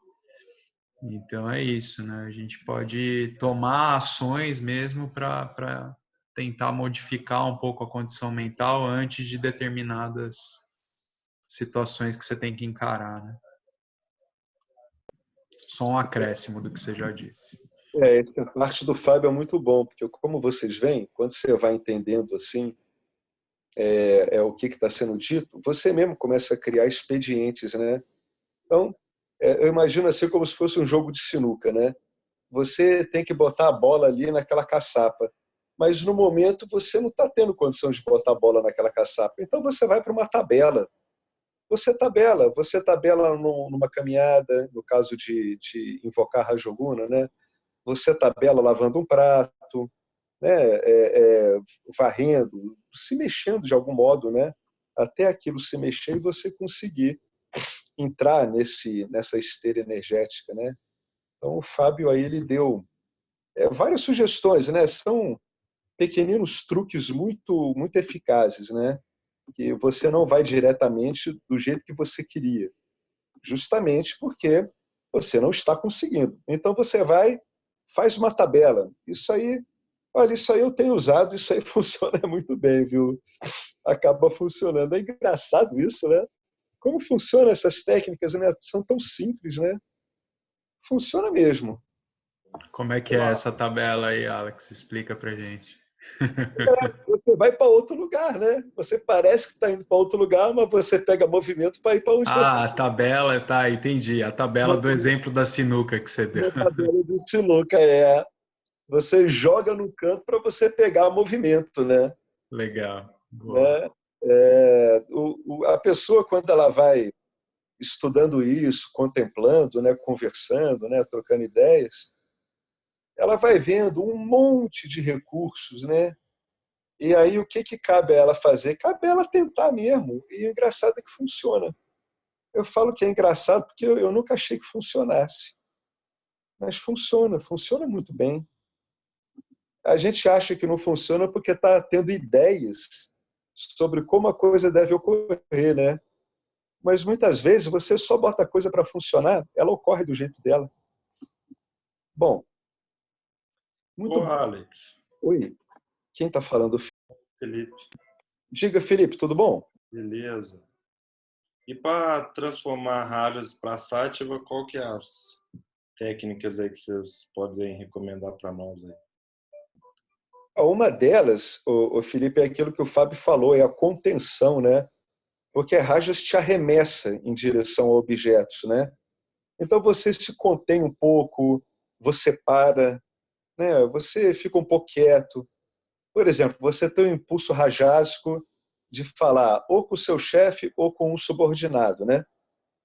Então é isso, né? A gente pode tomar ações mesmo para tentar modificar um pouco a condição mental antes de determinadas situações que você tem que encarar, né? Só um acréscimo do que você já disse. Essa parte do Fábio é muito bom, porque como vocês veem, quando você vai entendendo assim, o que está sendo dito, você mesmo começa a criar expedientes, né? Então, eu imagino assim como se fosse um jogo de sinuca, né? Você tem que botar a bola ali naquela caçapa, mas no momento você não está tendo condição de botar a bola naquela caçapa. Então você vai para uma tabela. Você tabela numa caminhada, no caso de invocar Rajoguna, né? Você tabela lavando um prato, né? Varrendo, se mexendo de algum modo, né? Até aquilo se mexer e você conseguir entrar nessa esteira energética, né? Então o Fábio aí ele deu várias sugestões, né? São pequeninos truques muito eficazes, né? Que você não vai diretamente do jeito que você queria, justamente porque você não está conseguindo. Então você vai, faz uma tabela. Isso aí, olha, isso aí eu tenho usado, isso aí funciona muito bem, viu? Acaba funcionando. É engraçado isso, né? Como funcionam essas técnicas, né? São tão simples, né? Funciona mesmo. Como é que é essa tabela aí, Alex? Explica pra gente. Você vai para outro lugar, né? Você parece que está indo para outro lugar, mas você pega movimento para ir para onde você A tabela, tá, entendi. A tabela do exemplo da sinuca que você deu. na tabela do sinuca você joga no canto para você pegar movimento, né? Legal. Boa. né? A pessoa quando ela vai estudando isso, contemplando, né, conversando, né, trocando ideias, ela vai vendo um monte de recursos, né? E aí o que cabe a ela fazer? Cabe a ela tentar mesmo. E o engraçado é que funciona. Eu falo que é engraçado porque eu nunca achei que funcionasse. Mas funciona muito bem. A gente acha que não funciona porque está tendo ideias sobre como a coisa deve ocorrer, né? Mas muitas vezes você só bota a coisa para funcionar, ela ocorre do jeito dela. Bom, muito Ô, bom. Alex, Oi, quem está falando? Felipe, Diga, Felipe, tudo bom? beleza. E para transformar rajas para sátiva, qual que é as técnicas aí que vocês podem recomendar para nós aí? Uma delas, o Felipe, é aquilo que o Fábio falou, é a contenção, né? Porque a rajas te arremessa em direção a objetos, né? Então você se contém um pouco, você para, né? Você fica um pouco quieto. Por exemplo, você tem um impulso rajásico de falar ou com o seu chefe ou com um subordinado, né?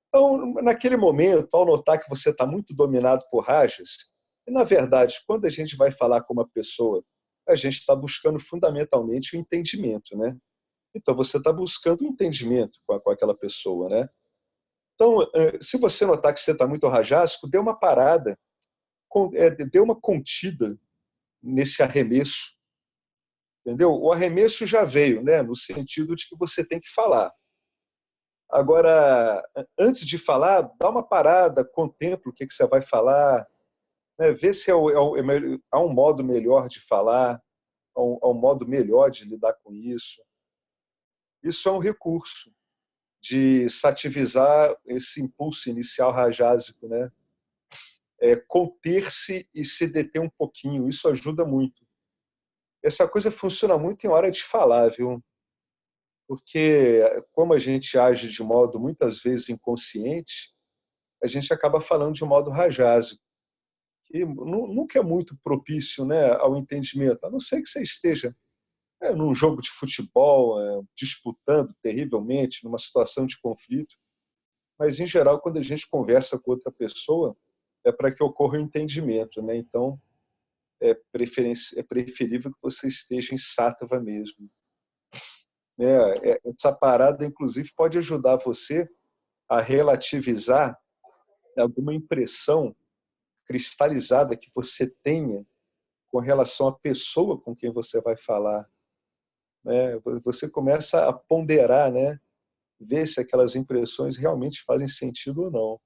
Então, naquele momento, ao notar que você está muito dominado por rajas, e na verdade, quando a gente vai falar com uma pessoa, a gente está buscando fundamentalmente o entendimento, né? Então, você está buscando um entendimento com aquela pessoa, né? Então, se você notar que você está muito rajásico, dê uma parada, dê uma contida nesse arremesso, entendeu? O arremesso já veio, né? No sentido de que você tem que falar. Agora, antes de falar, dá uma parada, contempla o que você vai falar, né? Vê se há um modo melhor de falar, há um modo melhor de lidar com isso. Isso é um recurso de sativizar esse impulso inicial rajásico, né? Conter-se e se deter um pouquinho, isso ajuda muito. Essa coisa funciona muito em hora de falar, viu? Porque como a gente age de modo muitas vezes inconsciente, a gente acaba falando de um modo rajásico, que nunca é muito propício, né, ao entendimento, a não ser que você esteja num jogo de futebol, disputando terrivelmente, numa situação de conflito. Mas, em geral, quando a gente conversa com outra pessoa, é para que ocorra o entendimento, né? Então, é preferível que você esteja em sattva mesmo, né? Essa parada, inclusive, pode ajudar você a relativizar alguma impressão cristalizada que você tenha com relação à pessoa com quem você vai falar, né? Você começa a ponderar, né? Ver se aquelas impressões realmente fazem sentido ou não.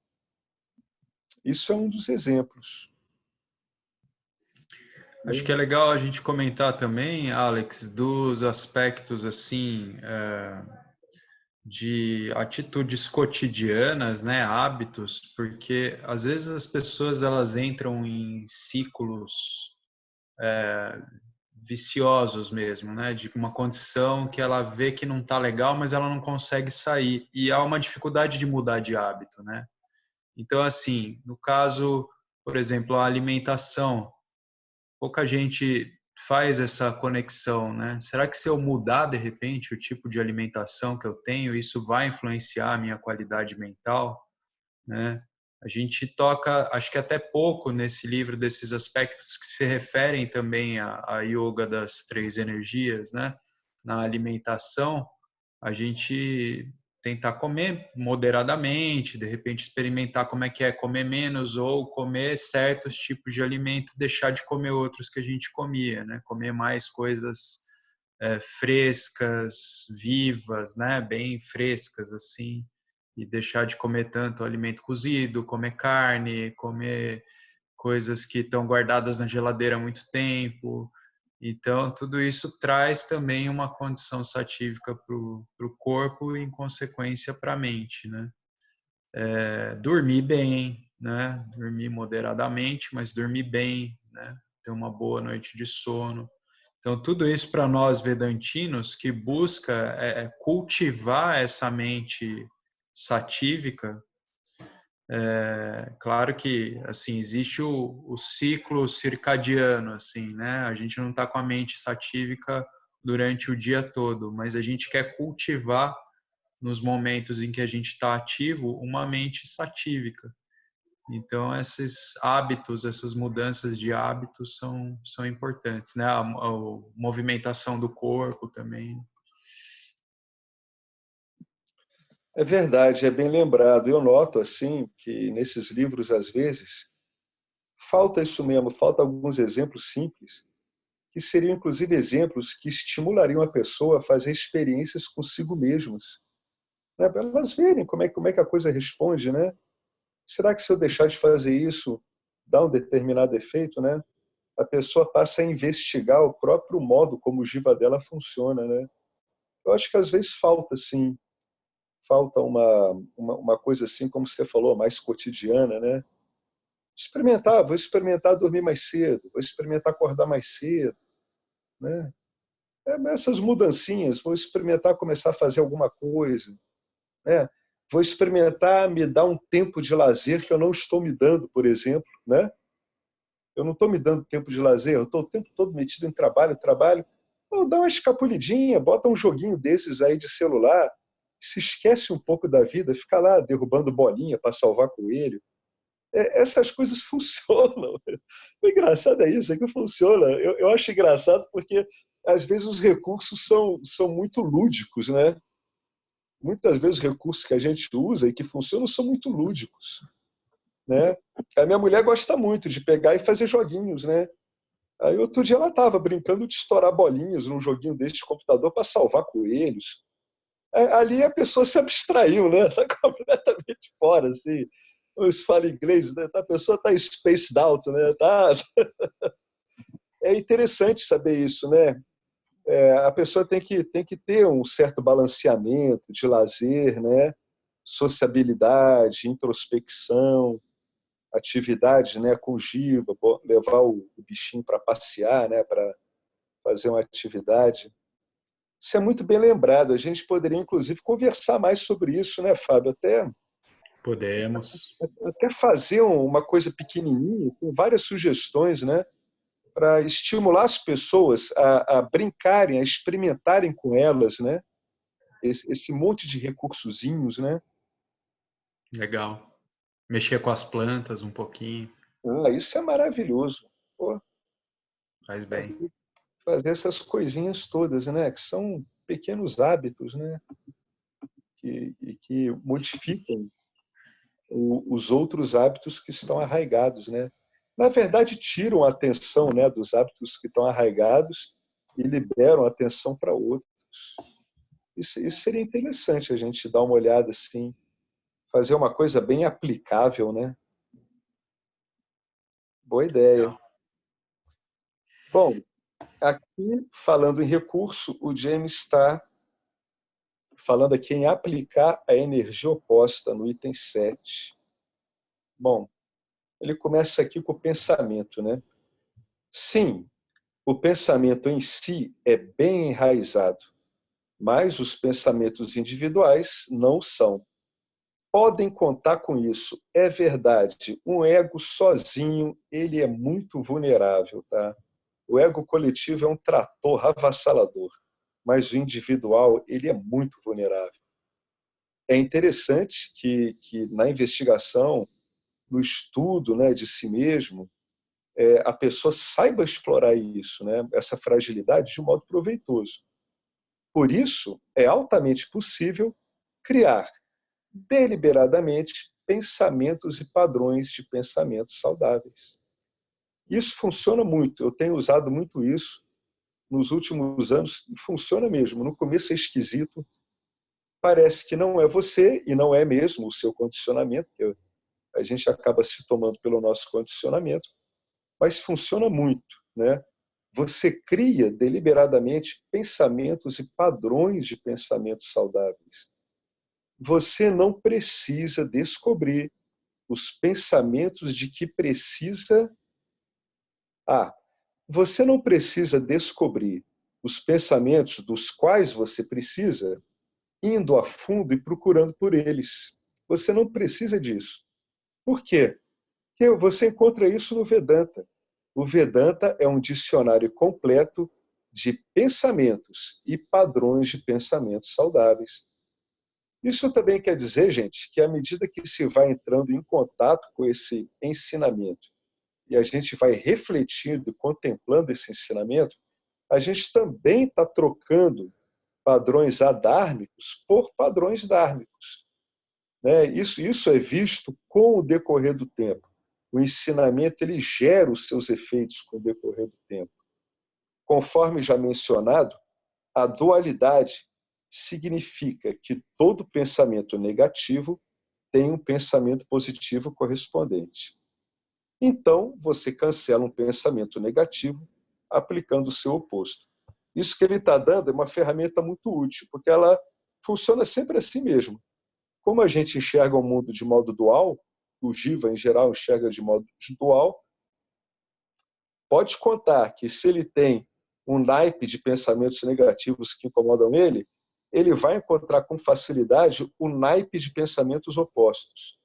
Isso é um dos exemplos. Acho que é legal a gente comentar também, Alex, dos aspectos assim de atitudes cotidianas, né, hábitos, porque às vezes as pessoas elas entram em ciclos viciosos mesmo, né, de uma condição que ela vê que não está legal, mas ela não consegue sair e há uma dificuldade de mudar de hábito, né? Então, assim, no caso, por exemplo, a alimentação, pouca gente faz essa conexão, né? Será que se eu mudar de repente o tipo de alimentação que eu tenho, isso vai influenciar a minha qualidade mental, né? A gente toca, acho que até pouco nesse livro desses aspectos que se referem também à yoga das três energias, né? Na alimentação, a gente tentar comer moderadamente, de repente experimentar como é que é comer menos ou comer certos tipos de alimento, deixar de comer outros que a gente comia, né? Comer mais coisas frescas, vivas, né? Bem frescas assim, e deixar de comer tanto alimento cozido, comer carne, comer coisas que estão guardadas na geladeira há muito tempo. Então, tudo isso traz também uma condição satívica para o corpo e, em consequência, para a mente, né? Dormir bem, né? Dormir moderadamente, mas dormir bem, né? Ter uma boa noite de sono. Então, tudo isso para nós vedantinos que busca cultivar essa mente satívica. Claro que assim existe o ciclo circadiano, assim, né? A gente não está com a mente satívica durante o dia todo, mas a gente quer cultivar nos momentos em que a gente está ativo uma mente satívica. Então esses hábitos, essas mudanças de hábitos são importantes, né? A movimentação do corpo também. É verdade, é bem lembrado. Eu noto assim que nesses livros às vezes falta isso mesmo, falta alguns exemplos simples que seriam inclusive exemplos que estimulariam a pessoa a fazer experiências consigo mesmos, né? Para elas verem como é que a coisa responde, né? Será que se eu deixar de fazer isso dá um determinado efeito, né? A pessoa passa a investigar o próprio modo como o jiva dela funciona, né? Eu acho que às vezes falta, sim, falta uma coisa assim, como você falou, mais cotidiana, né? Vou experimentar dormir mais cedo, vou experimentar acordar mais cedo, né? Essas mudancinhas, vou experimentar começar a fazer alguma coisa, né? Vou experimentar me dar um tempo de lazer que eu não estou me dando, por exemplo, né? Eu não estou me dando tempo de lazer, eu estou o tempo todo metido em trabalho, trabalho. Eu dá uma escapulidinha, bota um joguinho desses aí de celular, se esquece um pouco da vida, fica lá derrubando bolinha para salvar coelho. Essas coisas funcionam. O engraçado é isso, é que funciona. Eu acho engraçado porque às vezes os recursos são muito lúdicos, né? Muitas vezes os recursos que a gente usa e que funcionam são muito lúdicos, né? A minha mulher gosta muito de pegar e fazer joguinhos, né? Aí outro dia ela estava brincando de estourar bolinhas num joguinho desse de computador para salvar coelhos. Ali a pessoa se abstraiu, né? Está completamente fora, assim. Se fala inglês, né? A pessoa está spaced out, né? É interessante saber isso, né? A pessoa tem que ter um certo balanceamento de lazer, né? Sociabilidade, introspecção, atividade, né? Com jiva, levar o bichinho para passear, né? Para fazer uma atividade. Isso é muito bem lembrado. A gente poderia, inclusive, conversar mais sobre isso, né, Fábio? Até Podemos. Até fazer uma coisa pequenininha, com várias sugestões, né? Para estimular as pessoas a brincarem, a experimentarem com elas, né? Esse monte de recursozinhos, né? Legal. Mexer com as plantas um pouquinho. Isso é maravilhoso. Pô, Faz bem. fazer essas coisinhas todas, né? Que são pequenos hábitos, né? Que modificam os outros hábitos que estão arraigados, né? Na verdade, tiram a atenção, né, dos hábitos que estão arraigados e liberam a atenção para outros. Isso seria interessante a gente dar uma olhada assim, fazer uma coisa bem aplicável, né? Boa ideia. Legal. Bom, aqui, falando em recurso, o James está falando aqui em aplicar a energia oposta no item 7. Bom, ele começa aqui com o pensamento, né? Sim, o pensamento em si é bem enraizado, mas os pensamentos individuais não são. Podem contar com isso. É verdade, um ego sozinho, ele é muito vulnerável, tá? O ego coletivo é um trator avassalador, mas o individual, ele é muito vulnerável. É interessante que na investigação, no estudo, né, de si mesmo, a pessoa saiba explorar isso, né, essa fragilidade de um modo proveitoso. Por isso, é altamente possível criar deliberadamente pensamentos e padrões de pensamentos saudáveis. Isso funciona muito, eu tenho usado muito isso nos últimos anos, e funciona mesmo. No começo é esquisito, parece que não é você, e não é mesmo o seu condicionamento, que a gente acaba se tomando pelo nosso condicionamento, mas funciona muito, né? Você cria deliberadamente pensamentos e padrões de pensamentos saudáveis. Você não precisa descobrir os pensamentos de que precisa. Você não precisa descobrir os pensamentos dos quais você precisa indo a fundo e procurando por eles. Você não precisa disso. Por quê? Porque você encontra isso no Vedanta. O Vedanta é um dicionário completo de pensamentos e padrões de pensamentos saudáveis. Isso também quer dizer, gente, que à medida que se vai entrando em contato com esse ensinamento e a gente vai refletindo e contemplando esse ensinamento, a gente também está trocando padrões adármicos por padrões dármicos, né? Isso é visto com o decorrer do tempo. O ensinamento ele gera os seus efeitos com o decorrer do tempo. Conforme já mencionado, a dualidade significa que todo pensamento negativo tem um pensamento positivo correspondente. Então, você cancela um pensamento negativo aplicando o seu oposto. Isso que ele está dando é uma ferramenta muito útil, porque ela funciona sempre assim mesmo. Como a gente enxerga o mundo de modo dual, o Jiva, em geral, enxerga de modo dual, pode contar que se ele tem um naipe de pensamentos negativos que incomodam ele, ele vai encontrar com facilidade o naipe de pensamentos opostos.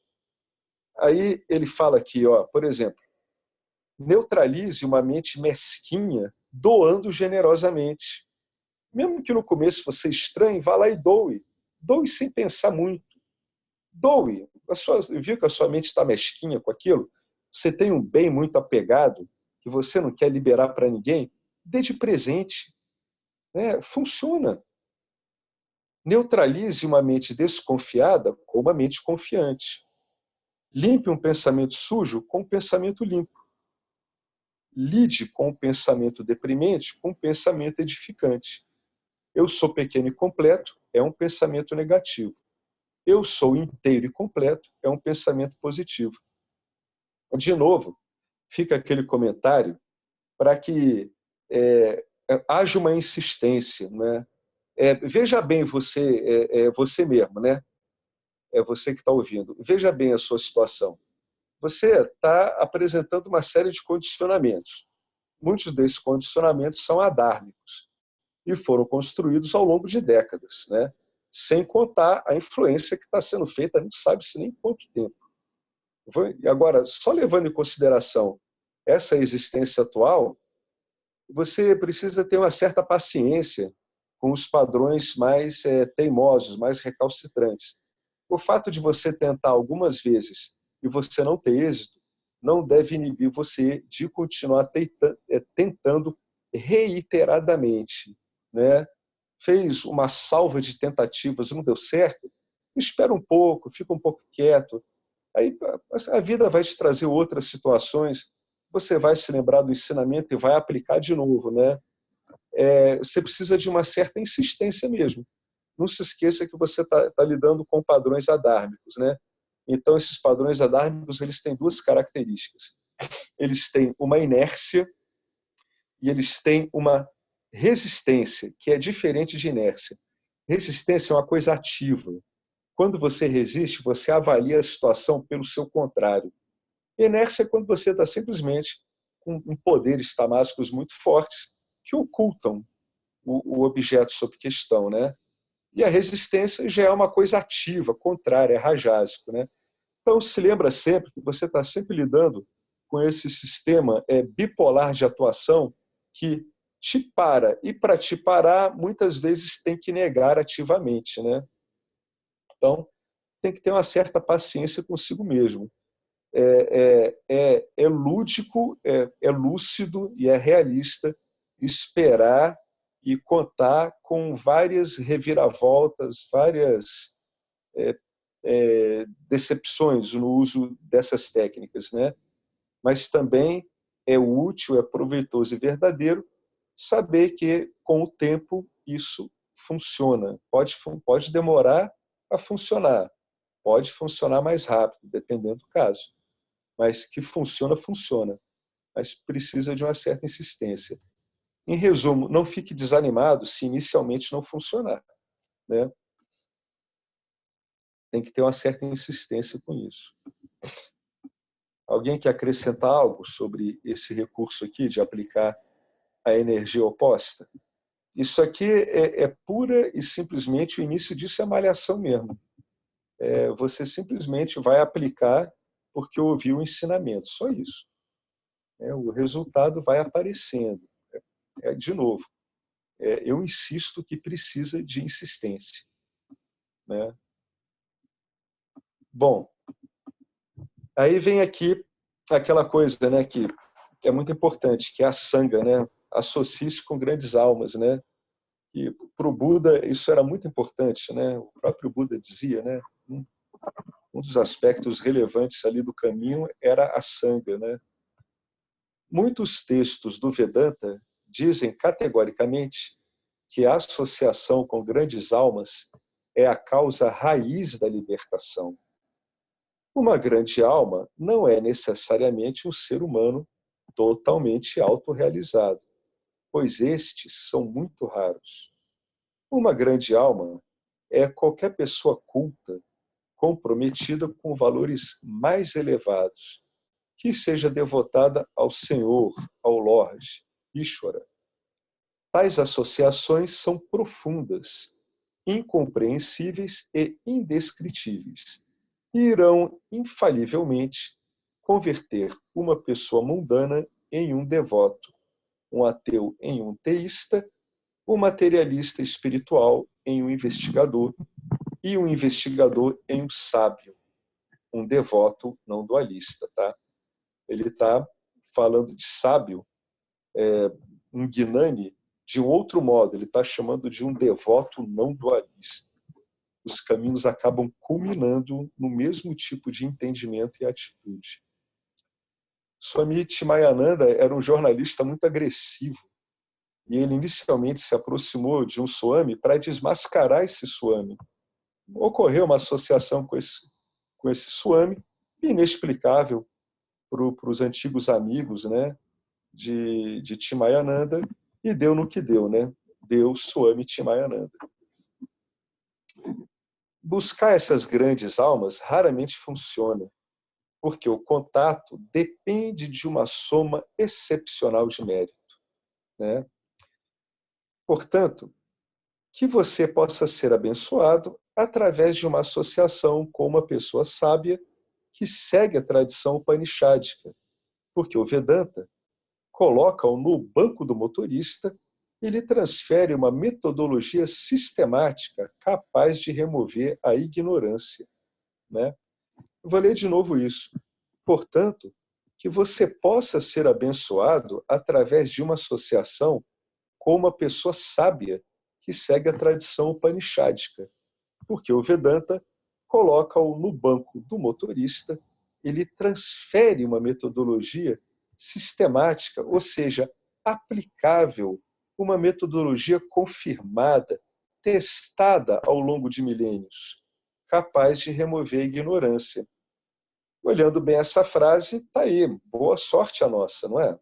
Aí ele fala aqui, por exemplo, neutralize uma mente mesquinha doando generosamente. Mesmo que no começo você estranhe, vá lá e doe. Doe sem pensar muito. Doe. Viu que a sua mente está mesquinha com aquilo? Você tem um bem muito apegado que você não quer liberar para ninguém? Dê de presente. Funciona. Neutralize uma mente desconfiada com uma mente confiante. Limpe um pensamento sujo com um pensamento limpo. Lide com um pensamento deprimente com um pensamento edificante. Eu sou pequeno e completo é um pensamento negativo. Eu sou inteiro e completo é um pensamento positivo. De novo, fica aquele comentário para que haja uma insistência, né? Veja bem você mesmo, né? É você que está ouvindo. Veja bem a sua situação. Você está apresentando uma série de condicionamentos. Muitos desses condicionamentos são adármicos e foram construídos ao longo de décadas, né? sem contar a influência que está sendo feita, não sabe-se nem quanto tempo. E agora, só levando em consideração essa existência atual, você precisa ter uma certa paciência com os padrões mais teimosos, mais recalcitrantes. O fato de você tentar algumas vezes e você não ter êxito, não deve inibir você de continuar tentando reiteradamente, né? Fez uma salva de tentativas, não deu certo, espera um pouco, fica um pouco quieto. Aí a vida vai te trazer outras situações, você vai se lembrar do ensinamento e vai aplicar de novo, né? Você precisa de uma certa insistência mesmo. Não se esqueça que você está lidando com padrões adármicos, né? Então, esses padrões adármicos, eles têm duas características. Eles têm uma inércia e eles têm uma resistência, que é diferente de inércia. Resistência é uma coisa ativa. Quando você resiste, você avalia a situação pelo seu contrário. Inércia é quando você está simplesmente com poderes tamásicos muito fortes que ocultam o objeto sob questão, né? E a resistência já é uma coisa ativa, contrária, é rajásico, né? Então, se lembra sempre que você está sempre lidando com esse sistema bipolar de atuação que te para. E para te parar, muitas vezes tem que negar ativamente, né? Então, tem que ter uma certa paciência consigo mesmo. É lúdico, é lúcido e é realista esperar e contar com várias reviravoltas, várias decepções no uso dessas técnicas, né? Mas também é útil, é proveitoso e verdadeiro saber que, com o tempo, isso funciona. Pode demorar a funcionar, pode funcionar mais rápido, dependendo do caso. Mas que funciona, funciona. Mas precisa de uma certa insistência. Em resumo, não fique desanimado se inicialmente não funcionar, né? Tem que ter uma certa insistência com isso. Alguém quer acrescentar algo sobre esse recurso aqui de aplicar a energia oposta? Isso aqui é pura e simplesmente o início disso é malhação mesmo. Você simplesmente vai aplicar porque ouviu o ensinamento, só isso. O resultado vai aparecendo. De novo, eu insisto que precisa de insistência, né? Bom, aí vem aqui aquela coisa, né, que é muito importante, que é a sanga, né? Associe-se com grandes almas, né? E para o Buda isso era muito importante, né? O próprio Buda dizia, né? Um dos aspectos relevantes ali do caminho era a sanga, né? Muitos textos do Vedanta dizem categoricamente que a associação com grandes almas é a causa raiz da libertação. Uma grande alma não é necessariamente um ser humano totalmente autorrealizado, pois estes são muito raros. Uma grande alma é qualquer pessoa culta, comprometida com valores mais elevados, que seja devotada ao Senhor, ao Lorde, Ishvara. Tais associações são profundas, incompreensíveis e indescritíveis, e irão infalivelmente converter uma pessoa mundana em um devoto, um ateu em um teísta, um materialista espiritual em um investigador e um investigador em um sábio, um devoto não dualista, tá? Ele está falando de sábio, um gnani, de um outro modo, ele está chamando de um devoto não dualista. Os caminhos acabam culminando no mesmo tipo de entendimento e atitude. Swami Chimayananda era um jornalista muito agressivo e ele inicialmente se aproximou de um Swami para desmascarar esse Swami. Ocorreu uma associação com esse Swami, inexplicável para os antigos amigos, né, de Chimayananda, e deu no que deu, né? Deu Swami Chimayananda. Buscar essas grandes almas raramente funciona, porque o contato depende de uma soma excepcional de mérito, né? Portanto, que você possa ser abençoado através de uma associação com uma pessoa sábia que segue a tradição upanishádica, porque o Vedanta coloca-o no banco do motorista e lhe transfere uma metodologia sistemática capaz de remover a ignorância, né? Vou ler de novo isso. Portanto, que você possa ser abençoado através de uma associação com uma pessoa sábia que segue a tradição upanishádica, porque o Vedanta coloca-o no banco do motorista, ele transfere uma metodologia sistemática, ou seja, aplicável, uma metodologia confirmada, testada ao longo de milênios, capaz de remover a ignorância. Olhando bem essa frase, está aí, boa sorte a nossa, não é?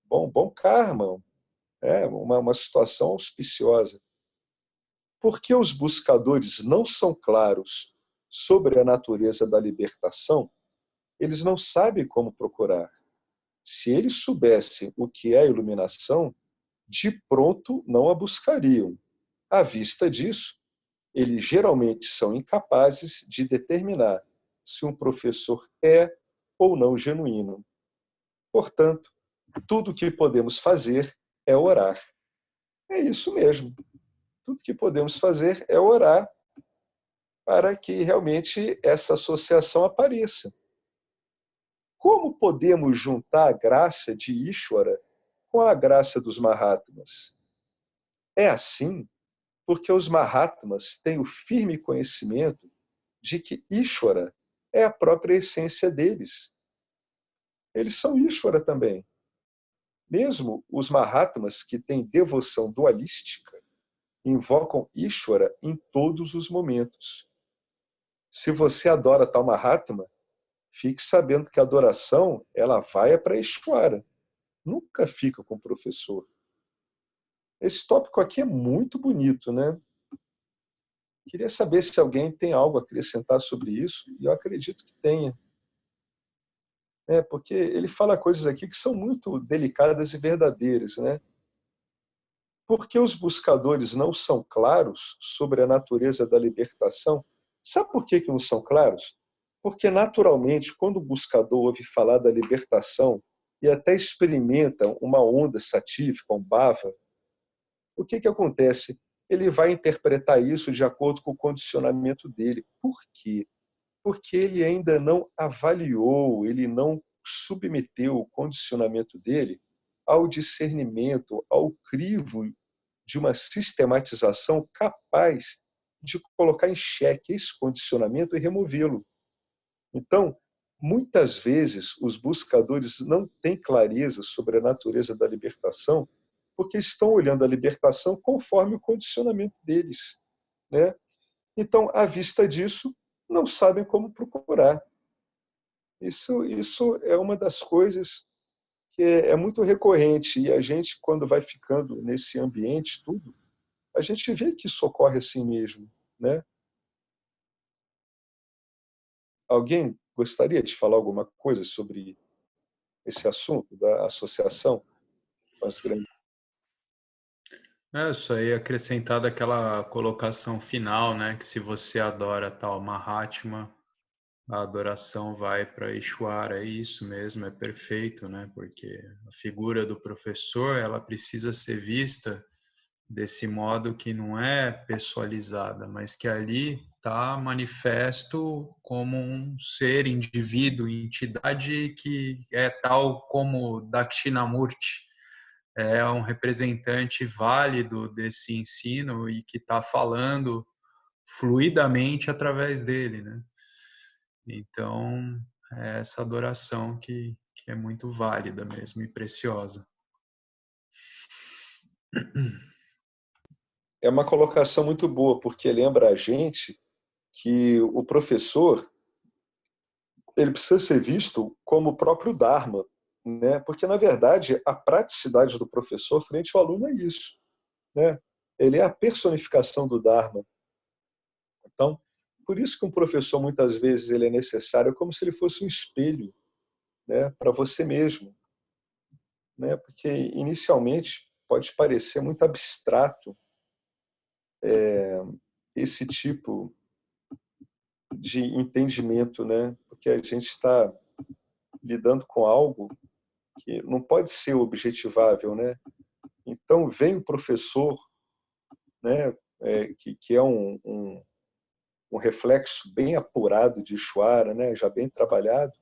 Bom karma, uma situação auspiciosa. Porque os buscadores não são claros sobre a natureza da libertação, eles não sabem como procurar. Se eles soubessem o que é a iluminação, de pronto não a buscariam. À vista disso, eles geralmente são incapazes de determinar se um professor é ou não genuíno. Portanto, tudo o que podemos fazer é orar. É isso mesmo. Tudo que podemos fazer é orar para que realmente essa associação apareça. Como podemos juntar a graça de Ishvara com a graça dos Mahatmas? É assim porque os Mahatmas têm o firme conhecimento de que Ishvara é a própria essência deles. Eles são Ishvara também. Mesmo os Mahatmas que têm devoção dualística invocam Ishvara em todos os momentos. Se você adora tal Mahatma, fique sabendo que a adoração ela vai para Ishvara, nunca fica com o professor. Esse tópico aqui é muito bonito, né? Queria saber se alguém tem algo a acrescentar sobre isso, e eu acredito que tenha. Porque ele fala coisas aqui que são muito delicadas e verdadeiras, né? Porque os buscadores não são claros sobre a natureza da libertação. Sabe por que não são claros? Porque, naturalmente, quando o buscador ouve falar da libertação e até experimenta uma onda satífica, um bhava, o que acontece? Ele vai interpretar isso de acordo com o condicionamento dele. Por quê? Porque ele ainda não avaliou, ele não submeteu o condicionamento dele ao discernimento, ao crivo de uma sistematização capaz de colocar em xeque esse condicionamento e removê-lo. Então, muitas vezes, os buscadores não têm clareza sobre a natureza da libertação porque estão olhando a libertação conforme o condicionamento deles, né? Então, à vista disso, não sabem como procurar. Isso é uma das coisas que é muito recorrente e a gente, quando vai ficando nesse ambiente tudo, a gente vê que isso ocorre assim mesmo, né? Alguém gostaria de falar alguma coisa sobre esse assunto da associação com as grandes? Isso aí acrescentar daquela colocação final, né? Que se você adora tal Mahatma, a adoração vai para Ishvara. É isso mesmo, é perfeito, né? Porque a figura do professor, ela precisa ser vista desse modo que não é pessoalizada, mas que ali está manifesto como um ser, indivíduo, entidade que é tal como Dakshinamurti, é um representante válido desse ensino e que está falando fluidamente através dele, né? Então, é essa adoração que é muito válida mesmo e preciosa. É uma colocação muito boa, porque lembra a gente que o professor ele precisa ser visto como o próprio Dharma, né? Porque, na verdade, a praticidade do professor frente ao aluno é isso, né? Ele é a personificação do Dharma. Então, por isso que um professor, muitas vezes, ele é necessário como se ele fosse um espelho, né? Para você mesmo, né? Porque, inicialmente, pode parecer muito abstrato, esse tipo de entendimento, né? Porque a gente está lidando com algo que não pode ser objetivável, né? Então vem o professor, né? Que é um reflexo bem apurado de Ishvara, né? Já bem trabalhado,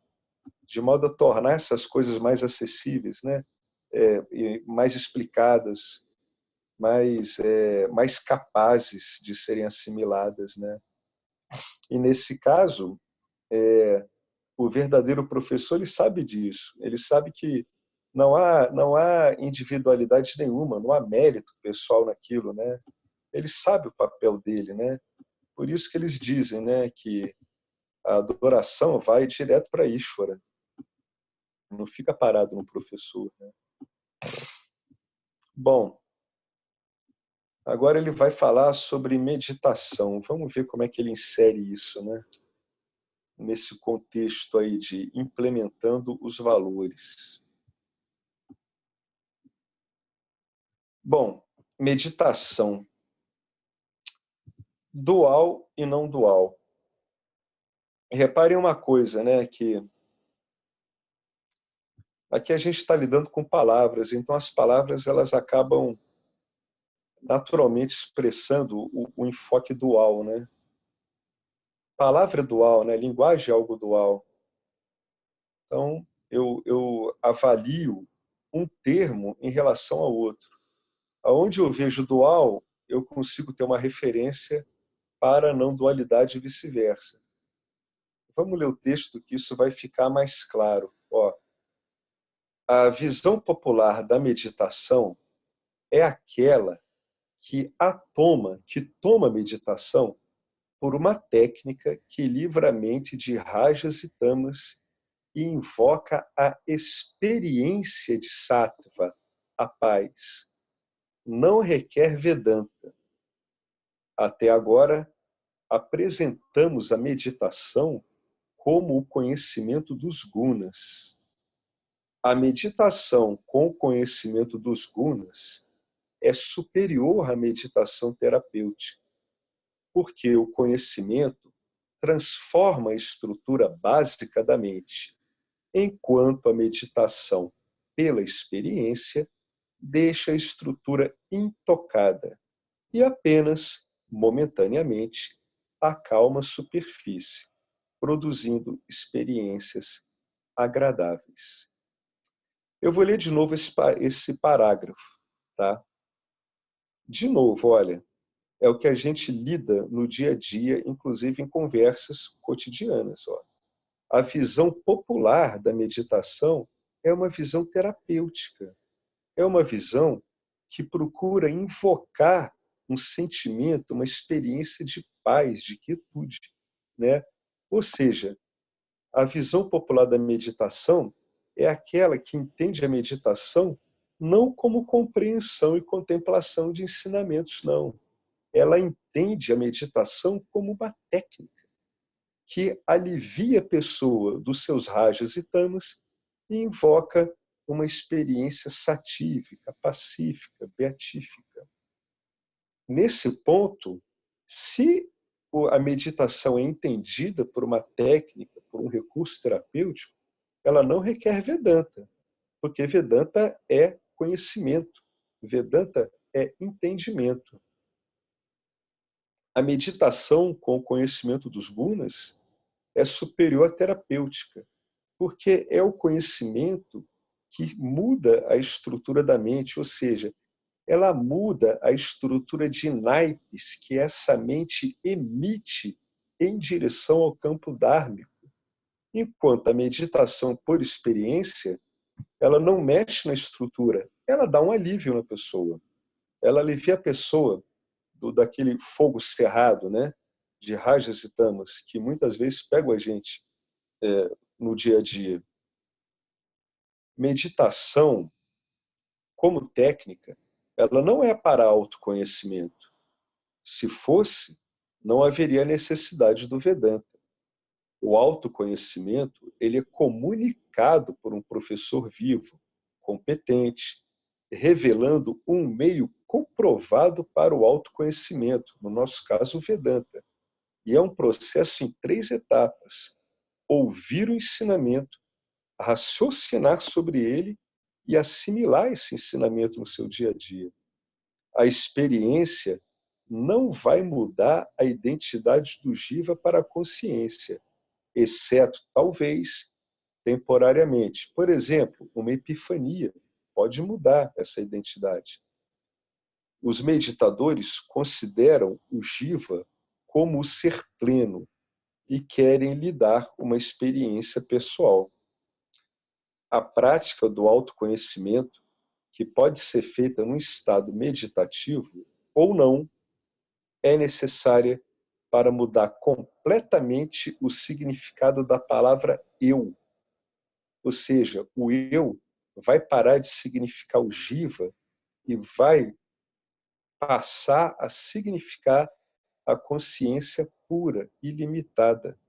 de modo a tornar essas coisas mais acessíveis, né? E mais explicadas, mais capazes de serem assimiladas, né? E nesse caso, o verdadeiro professor ele sabe disso, ele sabe que não há individualidade nenhuma, não há mérito pessoal naquilo, né? Ele sabe o papel dele, né? Por isso que eles dizem, né, que a adoração vai direto para Ishvara, não fica parado no professor, né? Bom, agora ele vai falar sobre meditação. Vamos ver como é que ele insere isso, né? Nesse contexto aí de implementando os valores. Bom, meditação. Dual e não dual. Reparem uma coisa, né? Que aqui a gente está lidando com palavras, então as palavras elas acabam naturalmente expressando o enfoque dual, né? Palavra é dual, né? Linguagem é algo dual. Então, eu avalio um termo em relação ao outro. Aonde eu vejo dual, eu consigo ter uma referência para a não dualidade e vice-versa. Vamos ler o texto que isso vai ficar mais claro. Ó, a visão popular da meditação é aquela que toma a meditação por uma técnica que livra a mente de rajas e tamas e invoca a experiência de sattva, a paz. Não requer Vedanta. Até agora, apresentamos a meditação como o conhecimento dos gunas. A meditação com o conhecimento dos gunas é superior à meditação terapêutica, porque o conhecimento transforma a estrutura básica da mente, enquanto a meditação pela experiência deixa a estrutura intocada e apenas, momentaneamente, acalma a superfície, produzindo experiências agradáveis. Eu vou ler de novo esse parágrafo, tá? De novo, olha, é o que a gente lida no dia a dia, inclusive em conversas cotidianas. Ó. A visão popular da meditação é uma visão terapêutica, é uma visão que procura invocar um sentimento, uma experiência de paz, de quietude, né? Ou seja, a visão popular da meditação é aquela que entende a meditação não como compreensão e contemplação de ensinamentos, não. Ela entende a meditação como uma técnica que alivia a pessoa dos seus rajas e tamas e invoca uma experiência satívica, pacífica, beatífica. Nesse ponto, se a meditação é entendida por uma técnica, por um recurso terapêutico, ela não requer Vedanta, porque Vedanta é conhecimento, Vedanta é entendimento. A meditação com o conhecimento dos gunas é superior à terapêutica, porque é o conhecimento que muda a estrutura da mente, ou seja, ela muda a estrutura de naipes que essa mente emite em direção ao campo dármico. Enquanto a meditação por experiência, ela não mexe na estrutura, ela dá um alívio na pessoa. Ela alivia a pessoa daquele fogo cerrado, né, de rajas e tamas, que muitas vezes pegam a gente no dia a dia. Meditação, como técnica, ela não é para autoconhecimento. Se fosse, não haveria necessidade do Vedanta. O autoconhecimento ele é comunicado por um professor vivo, competente, revelando um meio comprovado para o autoconhecimento, no nosso caso, o Vedanta. E é um processo em 3 etapas: ouvir o ensinamento, raciocinar sobre ele e assimilar esse ensinamento no seu dia a dia. A experiência não vai mudar a identidade do Jiva para a consciência, exceto, talvez, temporariamente. Por exemplo, uma epifania pode mudar essa identidade. Os meditadores consideram o Jiva como o ser pleno e querem lhe dar uma experiência pessoal. A prática do autoconhecimento, que pode ser feita num estado meditativo ou não, é necessária para mudar completamente o significado da palavra eu. Ou seja, o eu vai parar de significar o Jiva e vai passar a significar a consciência pura, ilimitada.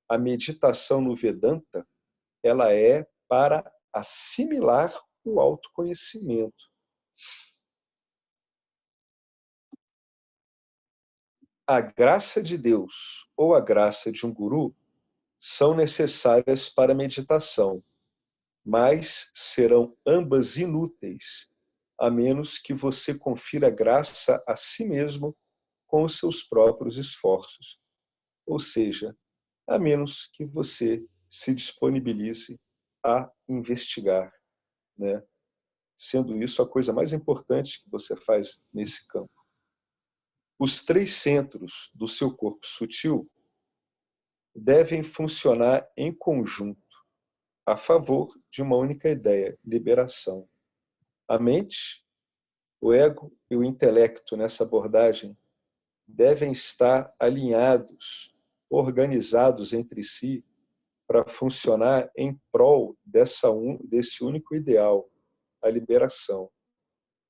A meditação no Vedanta, ela é para assimilar o autoconhecimento. A graça de Deus ou a graça de um guru são necessárias para a meditação, mas serão ambas inúteis, a menos que você confira graça a si mesmo com os seus próprios esforços. Ou seja, a menos que você se disponibilize a investigar, né? Sendo isso a coisa mais importante que você faz nesse campo. Os 3 centros do seu corpo sutil devem funcionar em conjunto, a favor de uma única ideia: liberação. A mente, o ego e o intelecto nessa abordagem devem estar alinhados, organizados entre si, para funcionar em prol desse único ideal, a liberação.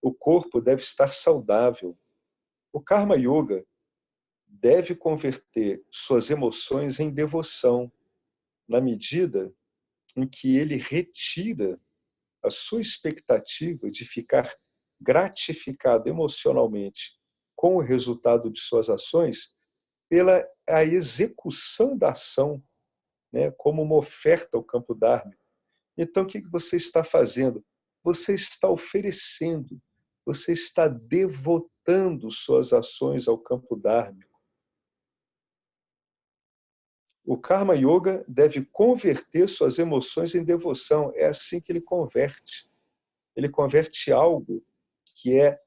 O corpo deve estar saudável. O Karma Yoga deve converter suas emoções em devoção, na medida em que ele retira a sua expectativa de ficar gratificado emocionalmente com o resultado de suas ações pela a execução da ação, né, como uma oferta ao campo dharma. Então, o que você está fazendo? Você está oferecendo, você está devotando suas ações ao campo dármico. O Karma Yoga deve converter suas emoções em devoção. É assim que ele converte. Ele converte algo que é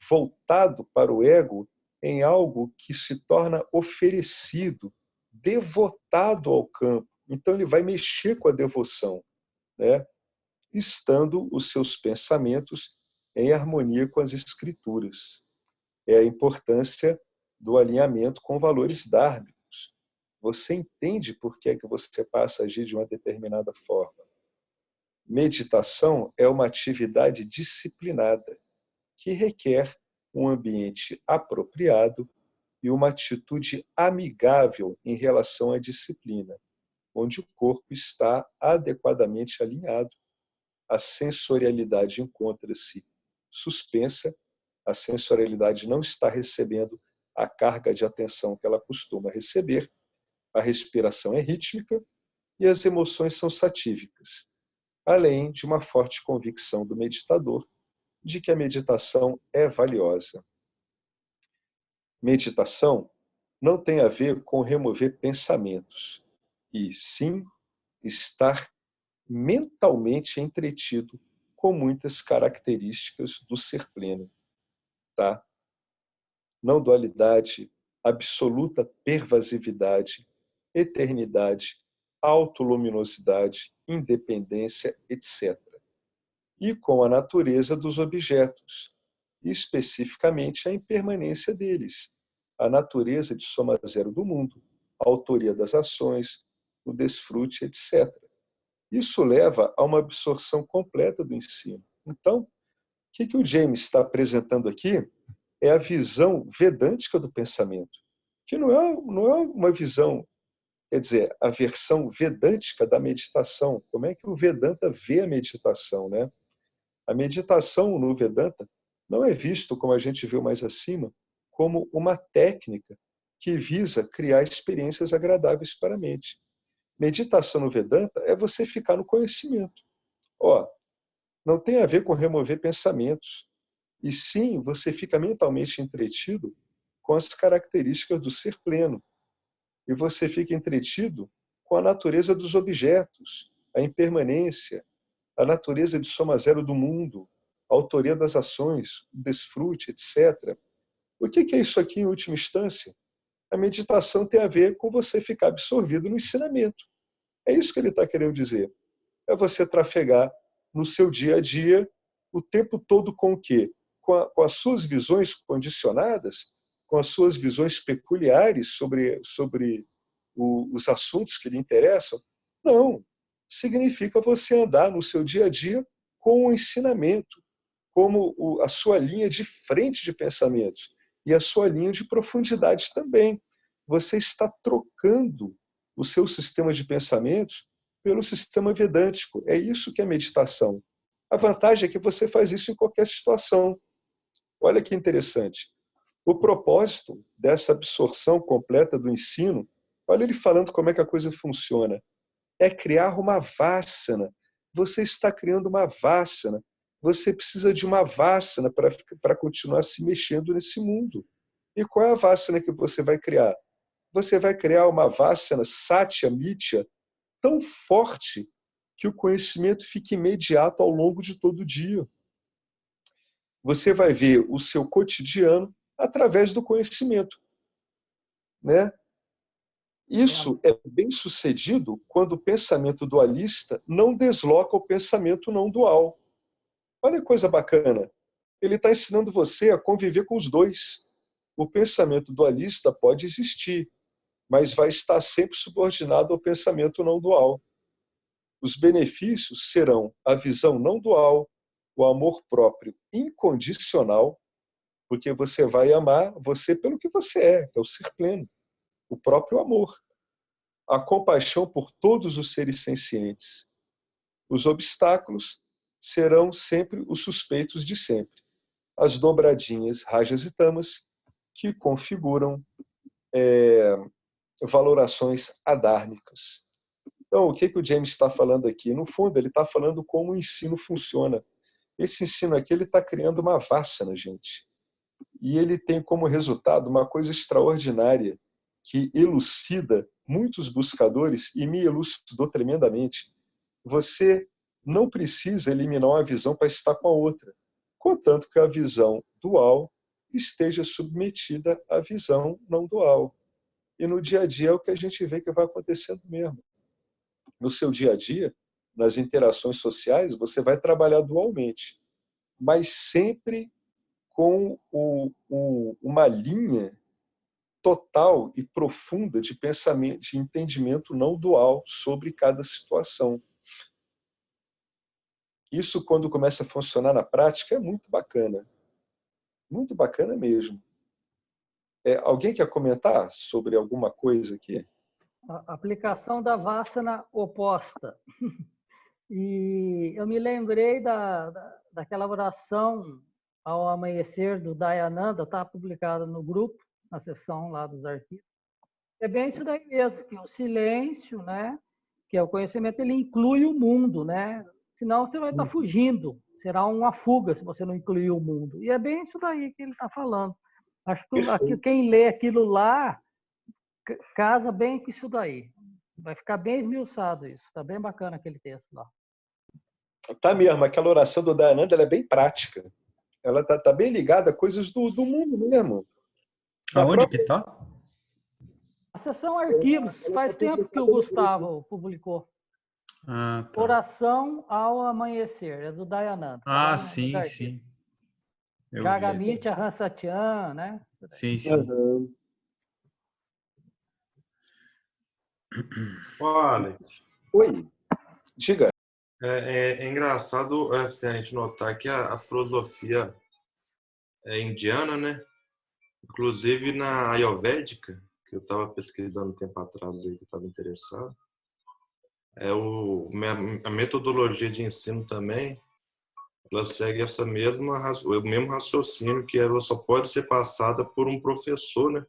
voltado para o ego em algo que se torna oferecido, devotado ao campo. Então ele vai mexer com a devoção, né? Estando os seus pensamentos em harmonia com as escrituras. É a importância do alinhamento com valores dármicos. Você entende por que é que você passa a agir de uma determinada forma. Meditação é uma atividade disciplinada, que requer um ambiente apropriado e uma atitude amigável em relação à disciplina, onde o corpo está adequadamente alinhado, a sensorialidade encontra-se suspensa, a sensorialidade não está recebendo a carga de atenção que ela costuma receber, a respiração é rítmica e as emoções são satívicas, além de uma forte convicção do meditador de que a meditação é valiosa. Meditação não tem a ver com remover pensamentos, e sim estar mentalmente entretido com muitas características do ser pleno. Tá? Não dualidade, absoluta pervasividade, eternidade, autoluminosidade, independência, etc. E com a natureza dos objetos, e especificamente a impermanência deles, a natureza de soma zero do mundo, a autoria das ações, o desfrute, etc. Isso leva a uma absorção completa do ensino. Então, o que o James está apresentando aqui é a visão vedântica do pensamento, que não é uma visão, quer dizer, a versão vedântica da meditação. Como é que o Vedanta vê a meditação, né? A meditação no Vedanta não é visto, como a gente viu mais acima, como uma técnica que visa criar experiências agradáveis para a mente. Meditação no Vedanta é você ficar no conhecimento. Ó, não tem a ver com remover pensamentos, e sim você fica mentalmente entretido com as características do ser pleno. E você fica entretido com a natureza dos objetos, a impermanência, a natureza de soma zero do mundo, a autoria das ações, o desfrute, etc. O que é isso aqui em última instância? A meditação tem a ver com você ficar absorvido no ensinamento. É isso que ele está querendo dizer. É você trafegar no seu dia a dia o tempo todo com o quê? Com as suas visões condicionadas, com as suas visões peculiares sobre os assuntos que lhe interessam? Não. Significa você andar no seu dia a dia com o ensinamento, como a sua linha de frente de pensamentos e a sua linha de profundidade também. Você está trocando o seu sistema de pensamentos pelo sistema vedântico. É isso que é meditação. A vantagem é que você faz isso em qualquer situação. Olha que interessante. O propósito dessa absorção completa do ensino, olha ele falando como é que a coisa funciona, é criar uma vássana. Você está criando uma vássana. Você precisa de uma vássana para continuar se mexendo nesse mundo. E qual é a vássana que você vai criar? Você vai criar uma vássana satya, mitya, tão forte que o conhecimento fique imediato ao longo de todo o dia. Você vai ver o seu cotidiano através do conhecimento, né? Isso é bem sucedido quando o pensamento dualista não desloca o pensamento não dual. Olha que coisa bacana. Ele está ensinando você a conviver com os dois. O pensamento dualista pode existir, mas vai estar sempre subordinado ao pensamento não dual. Os benefícios serão a visão não dual, o amor próprio incondicional, porque você vai amar você pelo que você é, que é o ser pleno, o próprio amor. A compaixão por todos os seres sencientes. Os obstáculos serão sempre os suspeitos de sempre. As dobradinhas, rajas e tamas, que configuram valorações adármicas. Então, o que o James está falando aqui? No fundo, ele está falando como o ensino funciona. Esse ensino aqui ele está criando uma vássana, gente. E ele tem como resultado uma coisa extraordinária que elucida muitos buscadores e me elucidou tremendamente. Você não precisa eliminar uma visão para estar com a outra, contanto que a visão dual esteja submetida à visão não dual. E no dia a dia é o que a gente vê que vai acontecendo mesmo. No seu dia a dia, nas interações sociais, você vai trabalhar dualmente, mas sempre com uma linha total e profunda de pensamento, de entendimento não dual sobre cada situação. Isso, quando começa a funcionar na prática, é muito bacana. Muito bacana mesmo. Alguém quer comentar sobre alguma coisa aqui? A aplicação da vássana oposta. E eu me lembrei daquela oração ao amanhecer do Dayananda, está publicada no grupo, na seção lá dos arquivos. É bem isso daí mesmo, que o silêncio, né, que é o conhecimento, ele inclui o mundo, né? Senão você vai estar fugindo, será uma fuga se você não incluir o mundo. E é bem isso daí que ele está falando. Acho que quem lê aquilo lá casa bem com isso daí. Vai ficar bem esmiuçado isso. Está bem bacana aquele texto lá. Tá mesmo, aquela oração do Dayananda ela é bem prática. Ela tá bem ligada a coisas do mundo mesmo. Aonde que tá? A seção arquivos, faz tempo que o Gustavo publicou. Ah, tá. Oração ao amanhecer, é do Dayananda. Ah, sim, sim. Jagamiti Arhansatian, né? Sim, sim. Uhum. Olha, Oi, diga. é engraçado assim, a gente notar que a filosofia indiana, né? Inclusive na Ayurvédica, que eu estava pesquisando um tempo atrás aí, que eu estava interessado, a metodologia de ensino também ela segue o mesmo raciocínio, que ela só pode ser passada por um professor, né?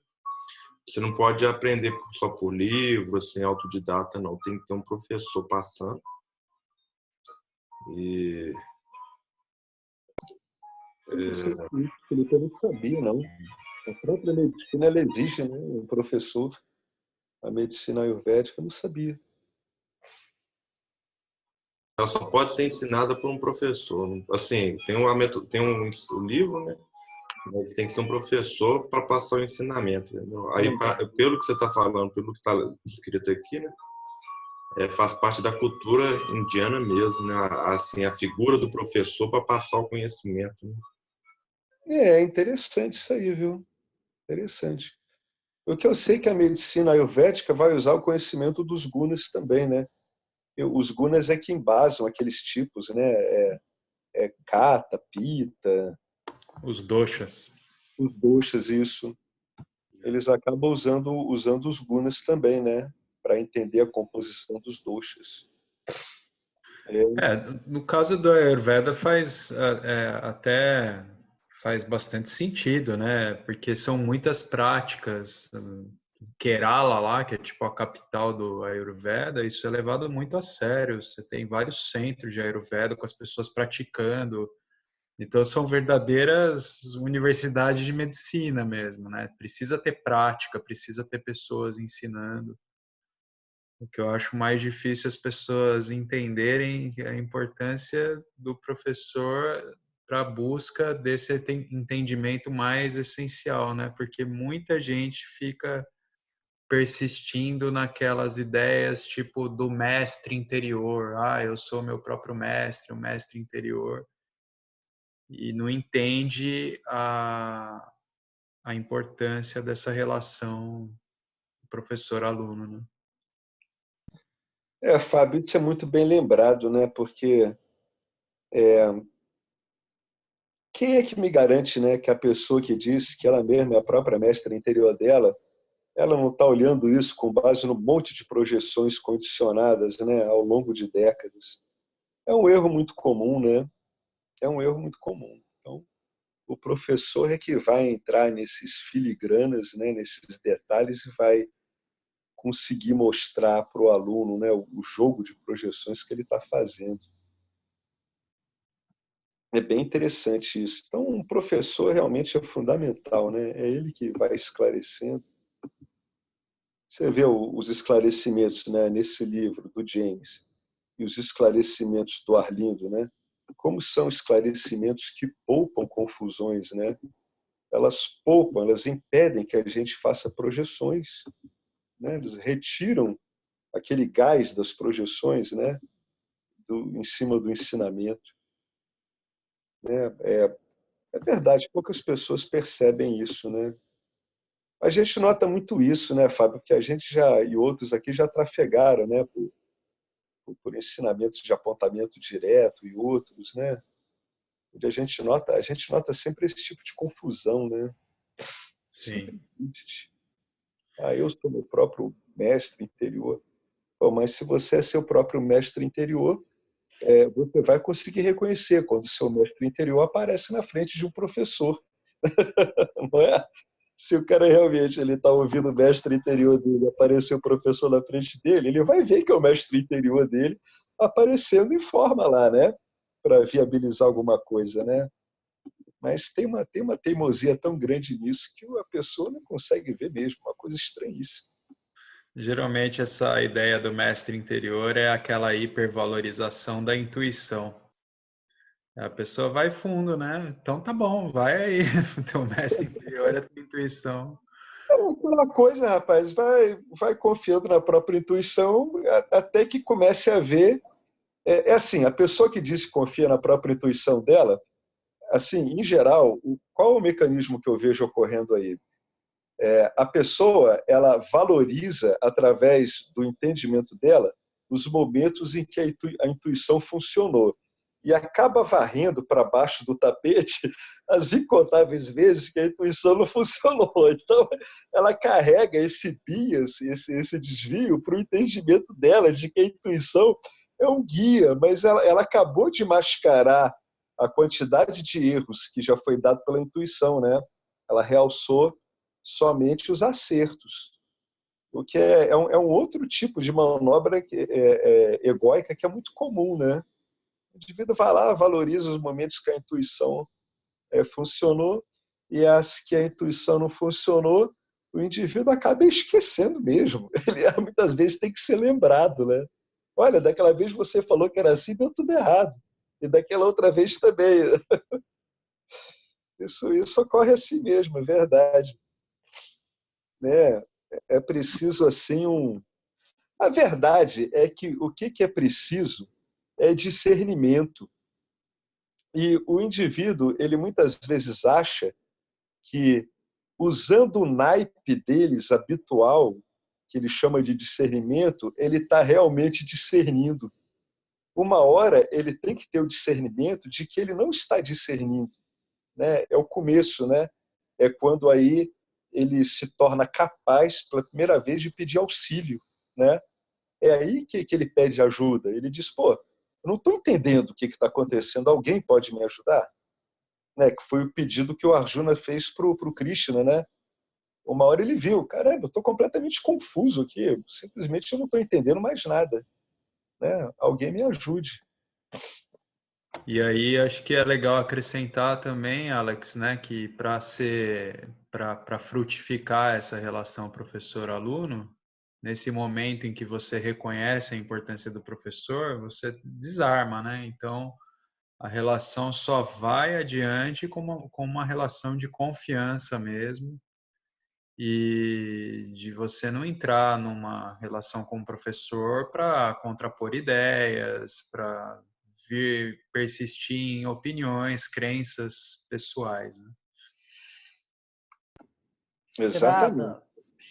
Você não pode aprender só por livro, assim, autodidata, não. Tem que ter um professor passando. E Felipe, eu não sabia, não. A própria medicina, ela exige, né, um professor. A medicina ayurvédica, eu não sabia. ela só pode ser ensinada por um professor. Assim, tem um livro, né? Mas tem que ser um professor para passar o ensinamento. Entendeu? Aí, pelo que você está falando, pelo que está escrito aqui, né? Faz parte da cultura indiana mesmo, né? Assim, a figura do professor para passar o conhecimento. Né? É interessante isso aí, viu? Interessante. O que eu sei é que a medicina ayurvédica vai usar o conhecimento dos gunas também, né? Os gunas é que embasam aqueles tipos, né? Kata, Pita, Os doshas. os doshas, isso. Eles acabam usando os gunas também, né? Para entender a composição dos doshas. No caso do Ayurveda até faz bastante sentido, né? Porque são muitas práticas. Kerala lá, que é tipo a capital do Ayurveda, isso é levado muito a sério. Você tem vários centros de Ayurveda com as pessoas praticando. Então são verdadeiras universidades de medicina mesmo, né? Precisa ter prática, precisa ter pessoas ensinando. O que eu acho mais difícil é as pessoas entenderem a importância do professor para a busca desse entendimento mais essencial, né? Porque muita gente fica persistindo naquelas ideias tipo do mestre interior. Ah, eu sou meu próprio mestre, o mestre interior. E não entende a importância dessa relação professor-aluno, né? Fábio, isso é muito bem lembrado, né? Porque quem é que me garante, né, que a pessoa que disse que ela mesma é a própria mestra interior dela, ela não está olhando isso com base num monte de projeções condicionadas, né, ao longo de décadas? É um erro muito comum, né? É um erro muito comum. Então, o professor é que vai entrar nesses filigranas, né, nesses detalhes e vai conseguir mostrar para o aluno, né, o jogo de projeções que ele está fazendo. É bem interessante isso. Então, um professor realmente é fundamental, né? É ele que vai esclarecendo. Você vê os esclarecimentos, né, nesse livro do James e os esclarecimentos do Arlindo, né? Como são esclarecimentos que poupam confusões, né? Elas poupam, elas impedem que a gente faça projeções, né? Eles retiram aquele gás das projeções, né? Em cima do ensinamento, né? É verdade, poucas pessoas percebem isso, né? A gente nota muito isso, né, Fábio? Porque a gente já, e outros aqui já trafegaram, né, por ensinamentos de apontamento direto e outros, né? Onde a gente nota sempre esse tipo de confusão, né? Sim. Sempre existe. Ah, eu sou meu próprio mestre interior. Bom, mas se você é seu próprio mestre interior, você vai conseguir reconhecer quando o seu mestre interior aparece na frente de um professor, não é? Se o cara realmente ele está ouvindo o mestre interior dele, aparecer o professor na frente dele, ele vai ver que é o mestre interior dele aparecendo em forma lá, né? Para viabilizar alguma coisa, né? Mas tem uma teimosia tão grande nisso que a pessoa não consegue ver mesmo, uma coisa estranhíssima. Geralmente essa ideia do mestre interior é aquela hipervalorização da intuição. A pessoa vai fundo, né? Então tá bom, vai aí. Teu mestre interior é a tua intuição. É aquela coisa, rapaz, vai confiando na própria intuição até que comece a ver. É assim, a pessoa que diz que confia na própria intuição dela, assim, em geral, qual é o mecanismo que eu vejo ocorrendo aí? A pessoa, ela valoriza, através do entendimento dela, os momentos em que a intuição funcionou. E acaba varrendo para baixo do tapete as incontáveis vezes que a intuição não funcionou. Então, ela carrega esse bias, esse desvio, para o entendimento dela de que a intuição é um guia, mas ela acabou de mascarar a quantidade de erros que já foi dado pela intuição, né? Ela realçou somente os acertos, o que é um outro tipo de manobra egóica que é muito comum, né? O indivíduo vai lá, valoriza os momentos que a intuição funcionou, e as que a intuição não funcionou, o indivíduo acaba esquecendo mesmo. Ele muitas vezes tem que ser lembrado, né? Olha, daquela vez você falou que era assim, deu tudo errado. E daquela outra vez também. Isso ocorre assim mesmo, é verdade. Né? É preciso assim A verdade é que o que é preciso é discernimento. E o indivíduo, ele muitas vezes acha que, usando o naipe deles habitual, que ele chama de discernimento, ele está realmente discernindo. Uma hora ele tem que ter o discernimento de que ele não está discernindo, né? É o começo, né? É quando aí ele se torna capaz pela primeira vez de pedir auxílio, né? É aí que ele pede ajuda. Ele diz, pô, eu não estou entendendo o que está acontecendo, alguém pode me ajudar? Né? Que foi o pedido que o Arjuna fez para o Krishna, né? Uma hora ele viu, caramba, eu estou completamente confuso aqui, simplesmente eu não estou entendendo mais nada, né? Alguém me ajude. E aí acho que é legal acrescentar também, Alex, né, que para frutificar essa relação professor-aluno, nesse momento em que você reconhece a importância do professor, você desarma, né? Então a relação só vai adiante com uma relação de confiança mesmo, e de você não entrar numa relação com o professor para contrapor ideias, para vir persistir em opiniões, crenças pessoais, né? Exatamente.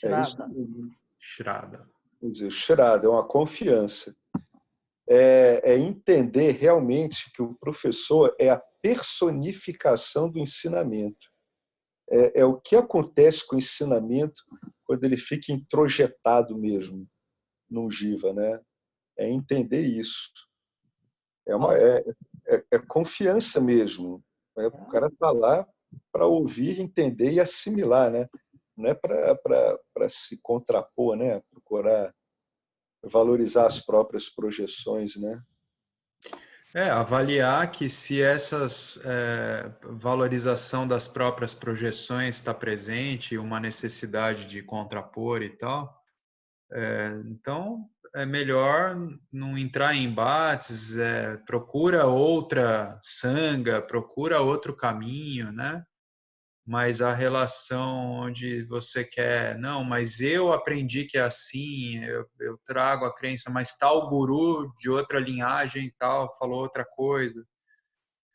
Shrada, É isso Shrada. mesmo. Shraddha. Quer dizer, Shirada é uma confiança. É entender realmente que o professor é a personificação do ensinamento. É o que acontece com o ensinamento quando ele fica introjetado mesmo num jiva, né? É entender isso. É confiança mesmo. O cara está lá para ouvir, entender e assimilar, né? Não é para se contrapor, né? Procurar valorizar as próprias projeções, né? Avaliar que se essas valorização das próprias projeções está presente, uma necessidade de contrapor e tal, então é melhor não entrar em embates, procura outra sanga, procura outro caminho, né? Mas a relação onde você quer, não, mas eu aprendi que é assim, eu trago a crença, mas tal guru de outra linhagem e tal falou outra coisa,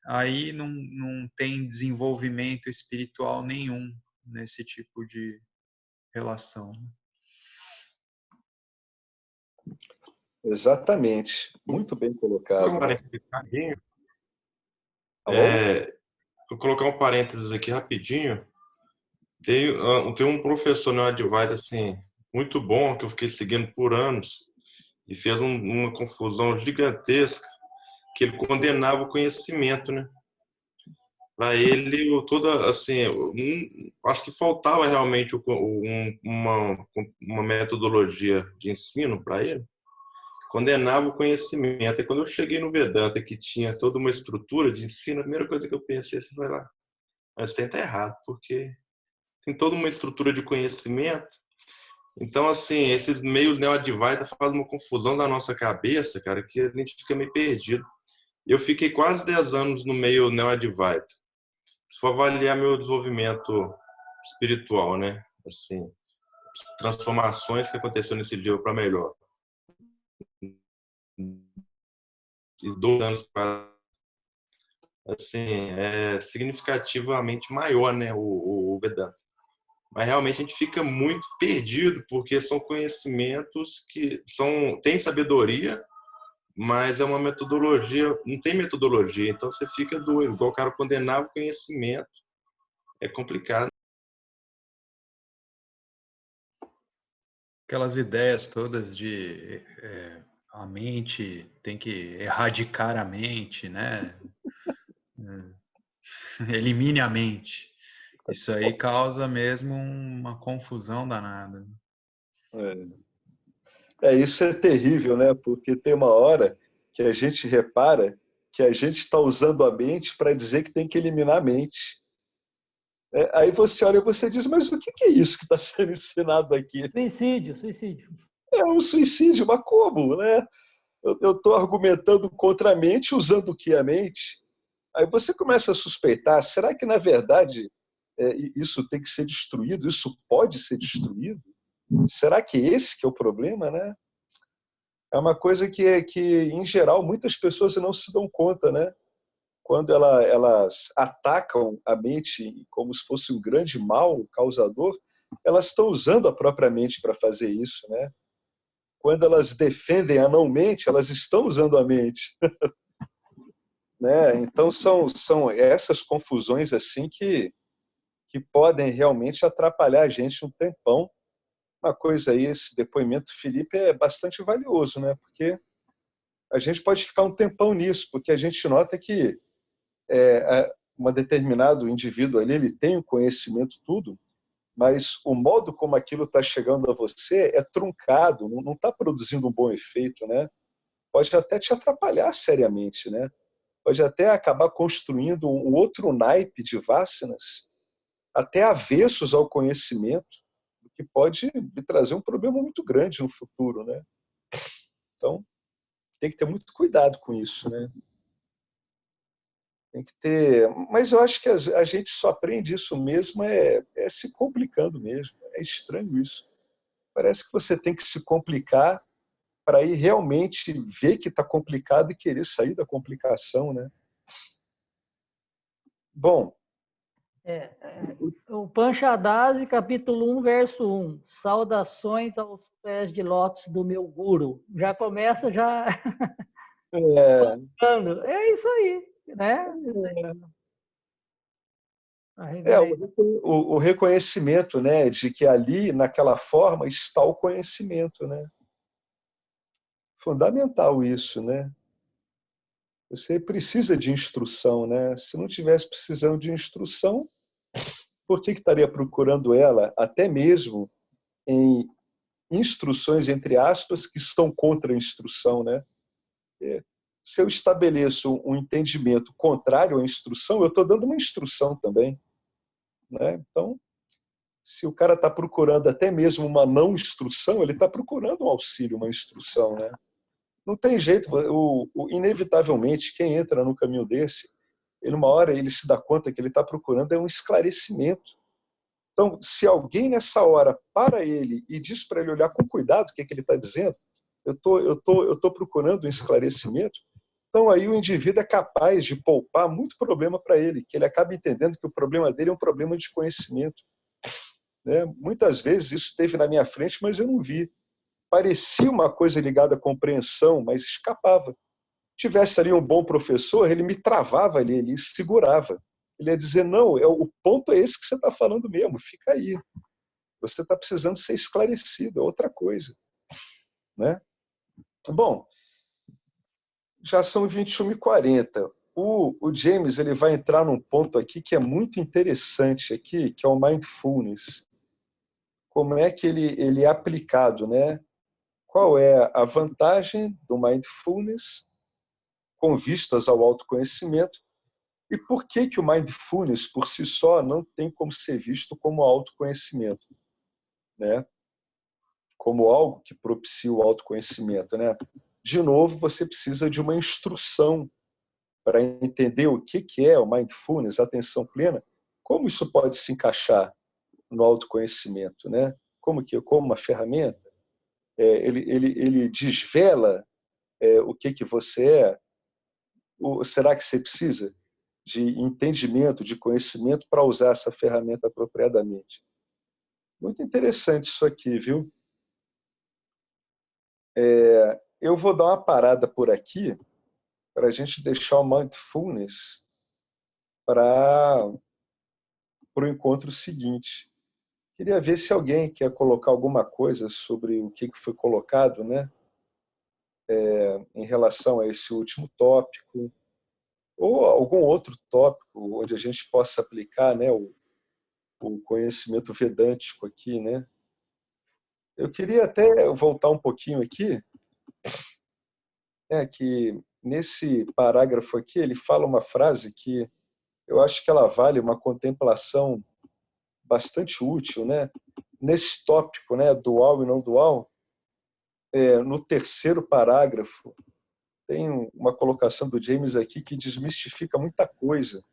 aí não tem desenvolvimento espiritual nenhum nesse tipo de relação. Exatamente. Muito bem colocado. Alô? Vou colocar um parênteses aqui rapidinho. Tem um professor no Advaita, assim, muito bom, que eu fiquei seguindo por anos, e fez uma confusão gigantesca, que ele condenava o conhecimento, né? Para ele, toda, assim, acho que faltava realmente uma metodologia de ensino para ele, condenava o conhecimento. E quando eu cheguei no Vedanta, que tinha toda uma estrutura de ensino, a primeira coisa que eu pensei assim, vai lá, mas tem que estar errado, porque tem toda uma estrutura de conhecimento. Então, assim, esses meios neo-advaita fazem uma confusão na nossa cabeça, cara, que a gente fica meio perdido. Eu fiquei quase 10 anos no meio neo-advaita. Se for avaliar meu desenvolvimento espiritual, né? Assim, transformações que aconteceram nesse dia para melhor. E 2 anos para, assim, é significativamente maior, né? O Vedanta. Mas realmente a gente fica muito perdido, porque são conhecimentos que têm sabedoria, mas é uma metodologia, não tem metodologia, então você fica doido, igual o cara condenava o conhecimento, é complicado. Aquelas ideias todas de a mente tem que erradicar a mente, né? Elimine a mente. Isso aí causa mesmo uma confusão danada. Isso é terrível, né? Porque tem uma hora que a gente repara que a gente está usando a mente para dizer que tem que eliminar a mente. Aí você olha e você diz, mas o que é isso que está sendo ensinado aqui? Suicídio, suicídio. É um suicídio, mas como, né? Eu estou argumentando contra a mente usando o que é a mente. Aí você começa a suspeitar, será que na verdade isso tem que ser destruído? Isso pode ser destruído? Será que esse que é o problema, né? É uma coisa que em geral, muitas pessoas não se dão conta, né? Quando elas atacam a mente como se fosse um grande mal causador, elas estão usando a própria mente para fazer isso, né? Quando elas defendem a não mente, elas estão usando a mente, né? Então são essas confusões assim que podem realmente atrapalhar a gente um tempão. Uma coisa aí, esse depoimento do Felipe é bastante valioso, né? Porque a gente pode ficar um tempão nisso, porque a gente nota que um determinado indivíduo ali, ele tem o conhecimento tudo, mas o modo como aquilo está chegando a você é truncado, não está produzindo um bom efeito, né? Pode até te atrapalhar seriamente, né? Pode até acabar construindo um outro naipe de vacinas, até avessos ao conhecimento, o que pode lhe trazer um problema muito grande no futuro, né? Então, tem que ter muito cuidado com isso, né? Tem que ter, mas eu acho que a gente só aprende isso mesmo se complicando mesmo. É estranho isso. Parece que você tem que se complicar para ir realmente ver que está complicado e querer sair da complicação, né? Bom, O Panchadasi, capítulo 1, verso 1. Saudações aos pés de lótus do meu guru. Já começa já é, falando. É isso aí, né? o reconhecimento, né, de que ali, naquela forma, está o conhecimento, né? Fundamental isso, né? Você precisa de instrução, né? Se não tivesse precisando de instrução, por que estaria procurando ela, até mesmo em instruções, entre aspas, que são contra a instrução, né? Se eu estabeleço um entendimento contrário à instrução, eu estou dando uma instrução também, né? Então, se o cara está procurando até mesmo uma não instrução, ele está procurando um auxílio, uma instrução, né? Não tem jeito, inevitavelmente, quem entra no caminho desse, ele, uma hora ele se dá conta que ele está procurando um esclarecimento. Então, se alguém nessa hora para ele e diz para ele olhar com cuidado o que ele está dizendo, eu tô procurando um esclarecimento, então aí o indivíduo é capaz de poupar muito problema para ele, que ele acaba entendendo que o problema dele é um problema de conhecimento, né? Muitas vezes isso esteve na minha frente, mas eu não vi. Parecia uma coisa ligada à compreensão, mas escapava. Tivesse ali um bom professor, ele me travava ali, ele segurava. Ele ia dizer, não, o ponto é esse que você está falando mesmo, fica aí. Você está precisando ser esclarecido, é outra coisa, né? Bom, já são 21h40. O James ele vai entrar num ponto aqui que é muito interessante, aqui, que é o mindfulness. Como é que ele é aplicado, né? Qual é a vantagem do mindfulness com vistas ao autoconhecimento e por que o mindfulness por si só não tem como ser visto como autoconhecimento, né? Como algo que propicia o autoconhecimento, né? De novo, você precisa de uma instrução para entender o que é o mindfulness, a atenção plena, como isso pode se encaixar no autoconhecimento, né? Como uma ferramenta, ele desvela o que você é. Ou será que você precisa de entendimento, de conhecimento para usar essa ferramenta apropriadamente? Muito interessante isso aqui, viu? Eu vou dar uma parada por aqui para a gente deixar o mindfulness para o encontro seguinte. Queria ver se alguém quer colocar alguma coisa sobre o que foi colocado, né? Em relação a esse último tópico. ou algum outro tópico onde a gente possa aplicar, né, o conhecimento vedântico aqui, né? Eu queria até voltar um pouquinho aqui, que nesse parágrafo aqui ele fala uma frase que eu acho que ela vale uma contemplação bastante útil, né? Nesse tópico, né, dual e não dual, no terceiro parágrafo tem uma colocação do James aqui que desmistifica muita coisa.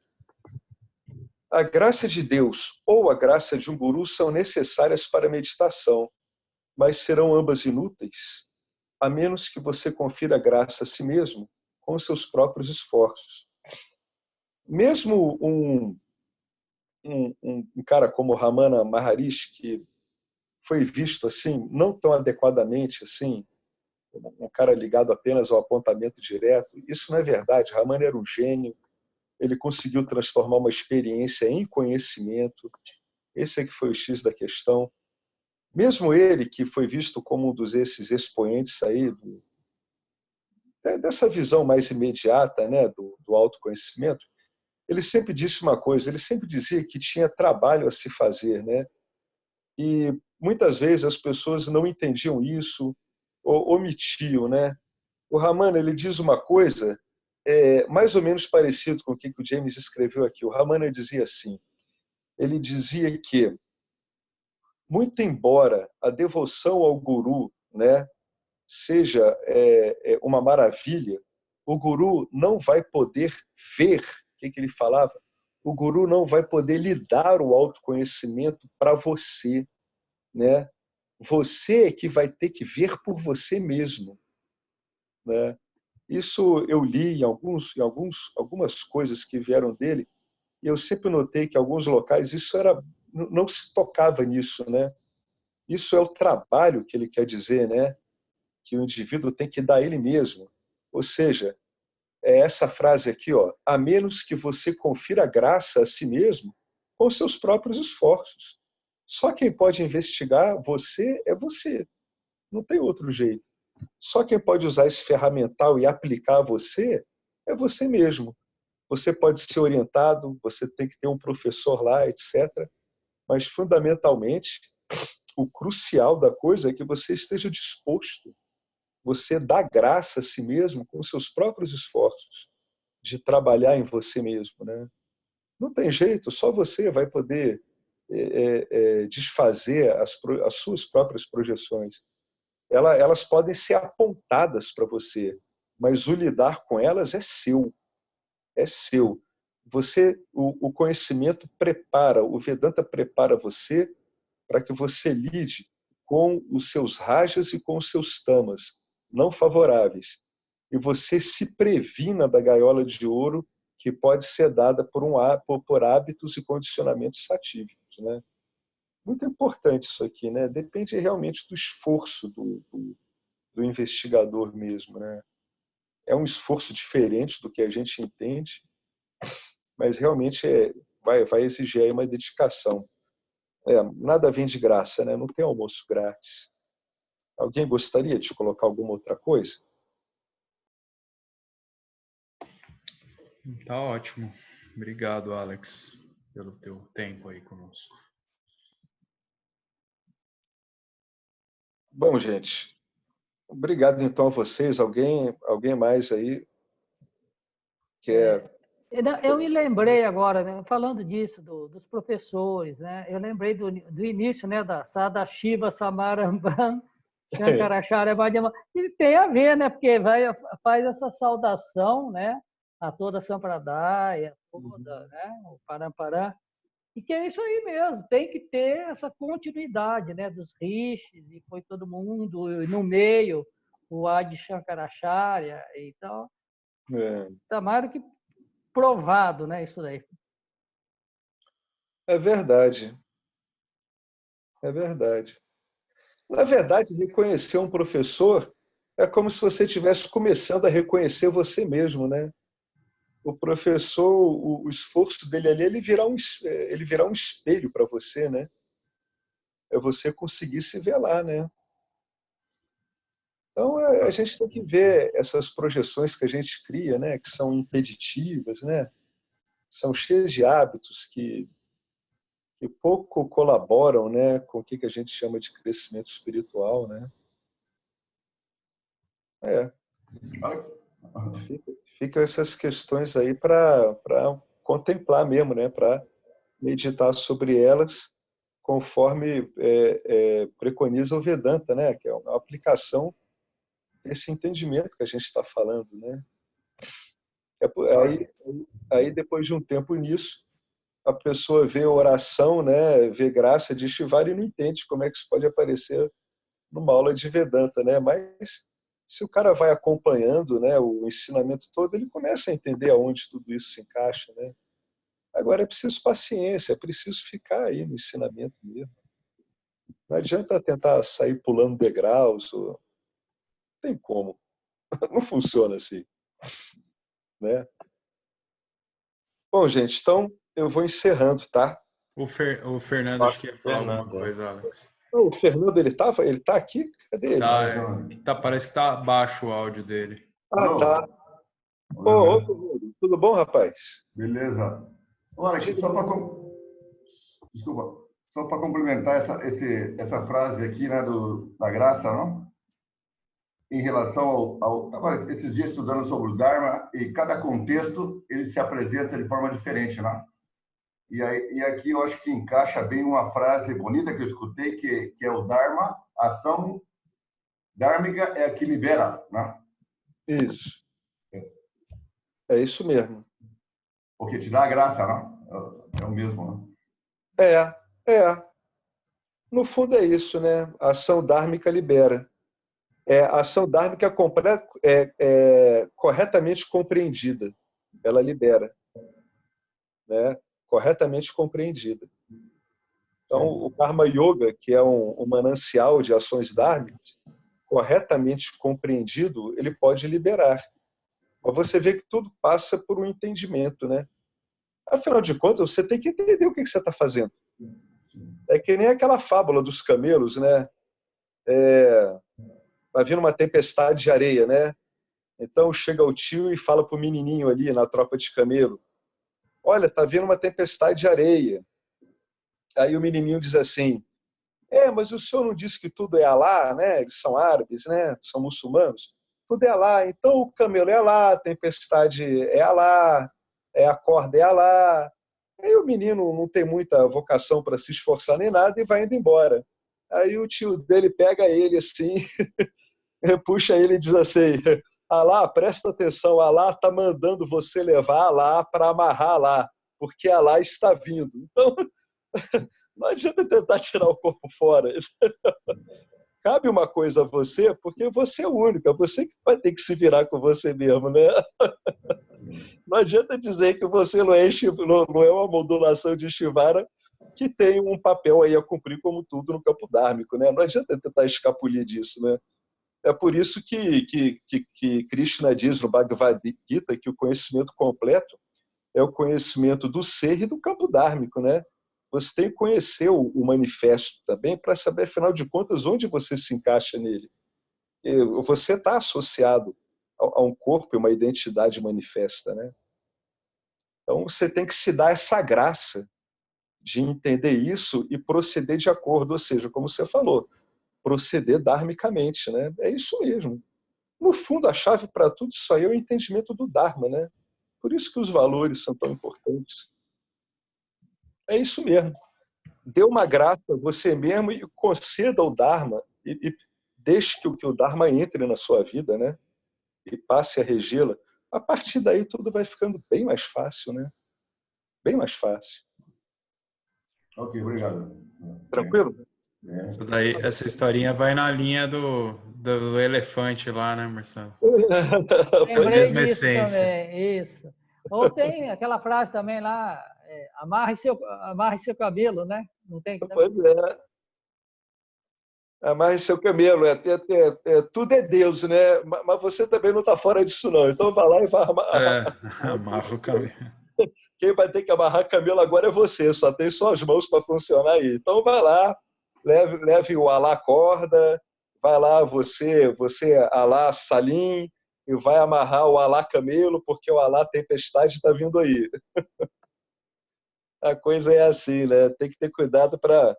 A graça de Deus ou a graça de um guru são necessárias para a meditação, mas serão ambas inúteis, a menos que você confira graça a si mesmo com seus próprios esforços. Mesmo um cara como Ramana Maharishi, que foi visto assim, não tão adequadamente assim, um cara ligado apenas ao apontamento direto, isso não é verdade. Ramana era um gênio, ele conseguiu transformar uma experiência em conhecimento, esse é que foi o X da questão. Mesmo ele, que foi visto como um desses expoentes aí dessa visão mais imediata, né, do autoconhecimento, ele sempre disse uma coisa, ele sempre dizia que tinha trabalho a se fazer, né? E muitas vezes as pessoas não entendiam isso ou omitiam, né? O Ramana, ele diz uma coisa mais ou menos parecido com o que o James escreveu aqui. O Ramana dizia assim, ele dizia que, muito embora a devoção ao guru, né, seja uma maravilha, o guru não vai poder ver, o que ele falava? O guru não vai poder lhe dar o autoconhecimento para você, né? Você é que vai ter que ver por você mesmo, né? Isso eu li em algumas coisas que vieram dele, e eu sempre notei que em alguns locais não se tocava nisso, né? Isso é o trabalho que ele quer dizer, né? Que o indivíduo tem que dar a ele mesmo. Ou seja, é essa frase aqui, ó, a menos que você confira graça a si mesmo com seus próprios esforços. Só quem pode investigar você é você. Não tem outro jeito. Só quem pode usar esse ferramental e aplicar a você é você mesmo. Você pode ser orientado, você tem que ter um professor lá, etc. Mas, fundamentalmente, o crucial da coisa é que você esteja disposto. Você dá graça a si mesmo com seus próprios esforços de trabalhar em você mesmo, né? Não tem jeito, só você vai poder desfazer as suas próprias projeções. Elas podem ser apontadas para você, mas o lidar com elas é seu. É seu. O conhecimento prepara, o Vedanta prepara você para que você lide com os seus rajas e com os seus tamas não favoráveis. E você se previna da gaiola de ouro que pode ser dada por hábitos e condicionamentos satívicos, né? Muito importante isso aqui, né? Depende realmente do esforço do investigador mesmo, né? É um esforço diferente do que a gente entende, mas realmente vai exigir aí uma dedicação. Nada vem de graça, né? Não tem almoço grátis. Alguém gostaria de colocar alguma outra coisa? Tá ótimo. Obrigado, Alex, pelo teu tempo aí conosco. Bom, gente, obrigado então a vocês. Alguém mais aí quer... Eu me lembrei agora, né, falando disso, dos professores, né? Eu lembrei do início, né, da Sadashiva Samarambam Shankaracharya Madhyama, e tem a ver, né? Porque faz essa saudação, né, a toda a Sampradaya, toda, né, o Parampara, e que é isso aí mesmo, tem que ter essa continuidade, né, dos rishis, e foi todo mundo, e no meio, o Adi Shankaracharya, então, tá mais do que provado, né, isso daí. É verdade. É verdade. Na verdade, reconhecer um professor é como se você estivesse começando a reconhecer você mesmo, né? O professor, o esforço dele ali, ele virar um espelho para você, né? É você conseguir se ver lá, né? Então, a gente tem que ver essas projeções que a gente cria, né, que são impeditivas, né, são cheias de hábitos que pouco colaboram, né, com o que a gente chama de crescimento espiritual, né. Ficam essas questões aí para contemplar mesmo, né, para meditar sobre elas, conforme preconiza o Vedanta, né, que é uma aplicação desse entendimento que a gente está falando, né. Aí, depois de um tempo nisso, a pessoa vê oração, né, vê graça de Shivara e não entende como é que isso pode aparecer numa aula de Vedanta, né? Mas se o cara vai acompanhando, né, o ensinamento todo, ele começa a entender aonde tudo isso se encaixa, né? Agora é preciso paciência, é preciso ficar aí no ensinamento mesmo. Não adianta tentar sair pulando degraus, não tem como. Não funciona assim, né? Bom, gente, então eu vou encerrando, tá? O Fernando acho que ia falar alguma Fernando, coisa, Alex. O Fernando, ele tá aqui? Cadê ele? Parece que tá baixo o áudio dele. Ah, tá. Ô, Fernando, tudo bom, rapaz? Beleza. Olha, desculpa, só para complementar essa frase aqui, né, da graça, não? Em relação estava esses dias estudando sobre o Dharma e cada contexto ele se apresenta de forma diferente, né? E aqui eu acho que encaixa bem uma frase bonita que eu escutei, que é o Dharma, ação dharmica é a que libera, né? Isso. É isso mesmo. Porque te dá a graça, né? É o mesmo, né? É. No fundo é isso, né? A ação dármica libera. A ação dármica corretamente compreendida. Ela libera. Né? Corretamente compreendida. Então, o Karma Yoga, que é um manancial de ações dármicas, corretamente compreendido, ele pode liberar. Mas você vê que tudo passa por um entendimento, né? Afinal de contas, você tem que entender o que você está fazendo. É que nem aquela fábula dos camelos, né? Vai vir uma tempestade de areia, né? Então chega o tio e fala para o menininho ali na tropa de camelo: olha, tá vindo uma tempestade de areia. Aí o menininho diz assim: mas o senhor não disse que tudo é Alá, né? Eles são árabes, né? São muçulmanos. Tudo é Alá. Então o camelo é Alá, a tempestade é Alá, a corda é Alá. Aí o menino não tem muita vocação para se esforçar nem nada e vai indo embora. Aí o tio dele pega ele assim, puxa ele e diz assim: Alá, presta atenção, Alá está mandando você levar Alá para amarrar Alá, porque Alá está vindo. Então, não adianta tentar tirar o corpo fora. Cabe uma coisa a você, porque você é o único, é você que vai ter que se virar com você mesmo, né? Não adianta dizer que você não é uma modulação de Shivara que tem um papel aí a cumprir como tudo no campo dármico, né? Não adianta tentar escapulir disso, né? É por isso que Krishna diz no Bhagavad Gita que o conhecimento completo é o conhecimento do ser e do campo dármico, né? Você tem que conhecer o manifesto também para saber, afinal de contas, onde você se encaixa nele. Você está associado a um corpo e uma identidade manifesta, né? Então, você tem que se dar essa graça de entender isso e proceder de acordo, ou seja, como você falou, proceder dharmicamente, né? É isso mesmo. No fundo, a chave para tudo isso aí é o entendimento do Dharma, né? Por isso que os valores são tão importantes. É isso mesmo. Dê uma graça a você mesmo e conceda o Dharma e deixe que o Dharma entre na sua vida, né? E passe a regê-la. A partir daí tudo vai ficando bem mais fácil, né? Bem mais fácil. Ok, obrigado. Tranquilo? Essa historinha vai na linha do elefante lá, né, Marcelo? Lembrei disso também, isso. Ou tem aquela frase também lá, amarre seu cabelo, né? Não tem? Pois é. Amarre seu camelo. Tudo é Deus, né? Mas você também não está fora disso, não. Então vai lá e vai amarra o camelo. Quem vai ter que amarrar camelo agora é você. Só tem suas mãos para funcionar aí. Então vai lá, leve o Alá corda, vai lá você Alá Salim, e vai amarrar o Alá Camelo, porque o Alá Tempestade está vindo aí. A coisa é assim, né? Tem que ter cuidado para...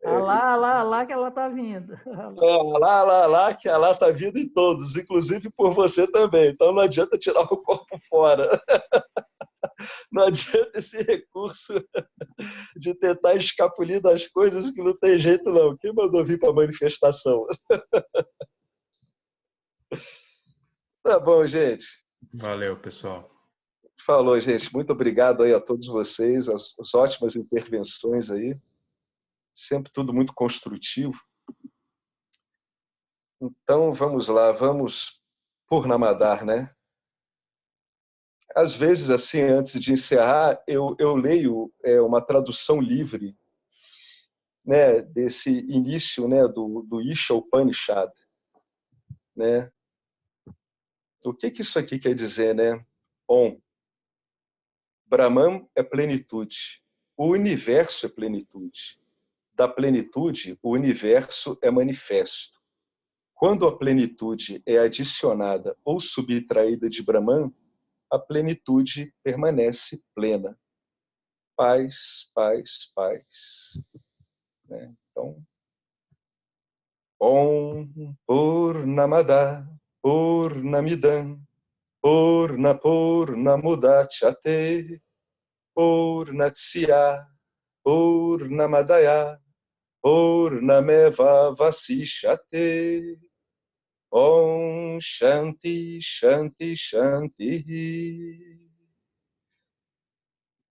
Alá, que ela tá vindo. Alá, que Alá está vindo em todos, inclusive por você também. Então não adianta tirar o corpo fora. Não adianta esse recurso de tentar escapulir das coisas que não tem jeito, não. Quem mandou vir para a manifestação? Tá bom, gente. Valeu, pessoal. Falou, gente. Muito obrigado aí a todos vocês, as ótimas intervenções aí. Sempre tudo muito construtivo. Então, vamos lá, vamos por Namadar, né? Às vezes, assim, antes de encerrar, eu leio uma tradução livre, né, desse início, né, do Isha Upanishad, né? O que isso aqui quer dizer, né? Om. Brahman é plenitude. O universo é plenitude. Da plenitude, o universo é manifesto. Quando a plenitude é adicionada ou subtraída de Brahman, a plenitude permanece plena. Paz, paz, paz. Né? Então, Om Purnamada Purnamidam Purnamudachyate Purnatsya Purnamadaya Purnameva Vasishyate. Om Shanti, Shanti, Shanti.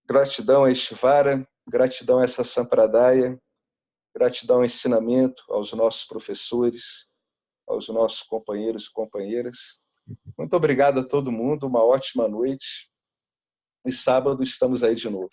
Gratidão a Ishvara, gratidão a essa Sampradaya, gratidão ao ensinamento, aos nossos professores, aos nossos companheiros e companheiras. Muito obrigado a todo mundo, uma ótima noite. E sábado estamos aí de novo.